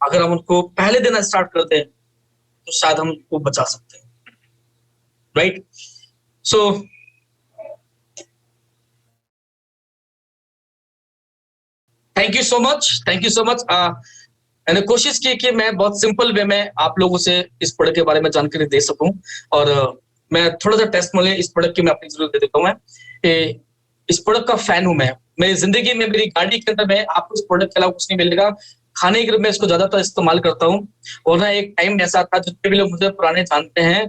अगर हम उनको पहले देना स्टार्ट कर दें तो शायद हम उनको बचा सकते हैं। Right? So thank you so much, thank you so much. मैंने कोशिश की कि मैं बहुत सिंपल वे में आप लोगों से इस प्रोडक्ट के बारे में जानकारी दे सकूं, और मैं थोड़ा सा टेस्टिमोनियल इस प्रोडक्ट की मैं अपनी जरूर दे देता हूं। मैं इस प्रोडक्ट का फैन हूं। मैं मेरी जिंदगी में, मेरी गाड़ी के अंदर में आपको इस प्रोडक्ट के अलावा कुछ नहीं मिलेगा। खाने के रूप में इसको ज्यादातर इस्तेमाल करता हूँ। और ना एक टाइम ऐसा था, जितने भी लोग मुझे पुराने जानते हैं,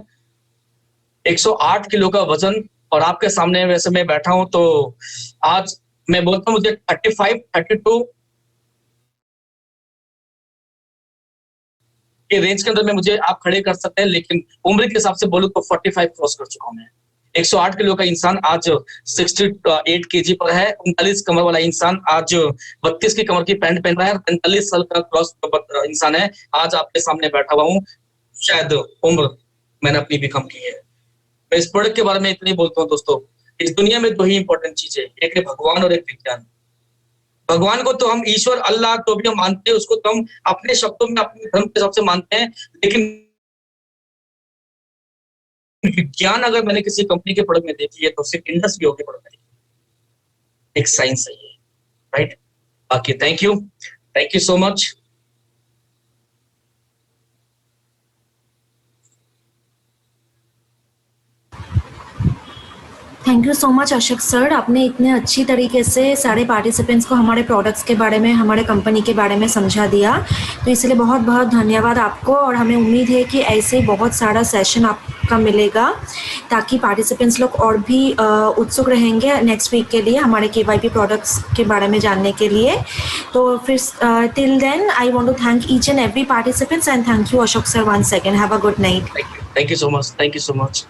108 किलो का वजन, और आपके सामने वैसे मैं बैठा हूं, तो आज मैं बोलता हूँ मुझे 35-32 के रेंज के अंदर में मुझे आप खड़े कर सकते हैं, लेकिन उम्र के हिसाब से बोलूं तो 45 क्रॉस कर चुका हूं मैं। 108 किलो का इंसान आज 68 केजी पर है। 39 कमर वाला इंसान आज 32 की कमर की पैंट पहन रहा है। 45 साल का क्रॉस इंसान है, आज आपके सामने बैठा हुआ हूँ। शायद उम्र मैंने अपनी भी कम की है। मैं इस प्रोडक्ट के बारे में इतनी बोलता हूँ दोस्तों, इस दुनिया में दो ही इंपॉर्टेंट चीजें, एक है भगवान और एक विज्ञान। भगवान को तो हम ईश्वर, अल्लाह तो भी हम मानते हैं, उसको तो हम अपने शब्दों में, अपने धर्म के हिसाब से मानते हैं, लेकिन विज्ञान अगर मैंने किसी कंपनी के प्रोडक्ट में देखी है तो सिर्फ इंडस भी होकर प्रोडक्ट है, एक साइंस है ये। राइट? बाकी thank you so much. Thank you so much Ashok sir, आपने इतने अच्छी तरीके से सारे पार्टिसिपेंट्स को हमारे प्रोडक्ट्स के बारे में, हमारे कंपनी के बारे में समझा दिया, तो इसलिए बहुत बहुत धन्यवाद आपको। और हमें उम्मीद है कि ऐसे बहुत सारा सेशन आपका मिलेगा, ताकि पार्टिसिपेंट्स लोग और भी उत्सुक रहेंगे नेक्स्ट वीक के लिए हमारे KYP प्रोडक्ट्स के बारे में जानने के लिए। तो फिर till then I want to thank each and every participants, and thank you Ashok sir once again. Have a good night. Thank you so much.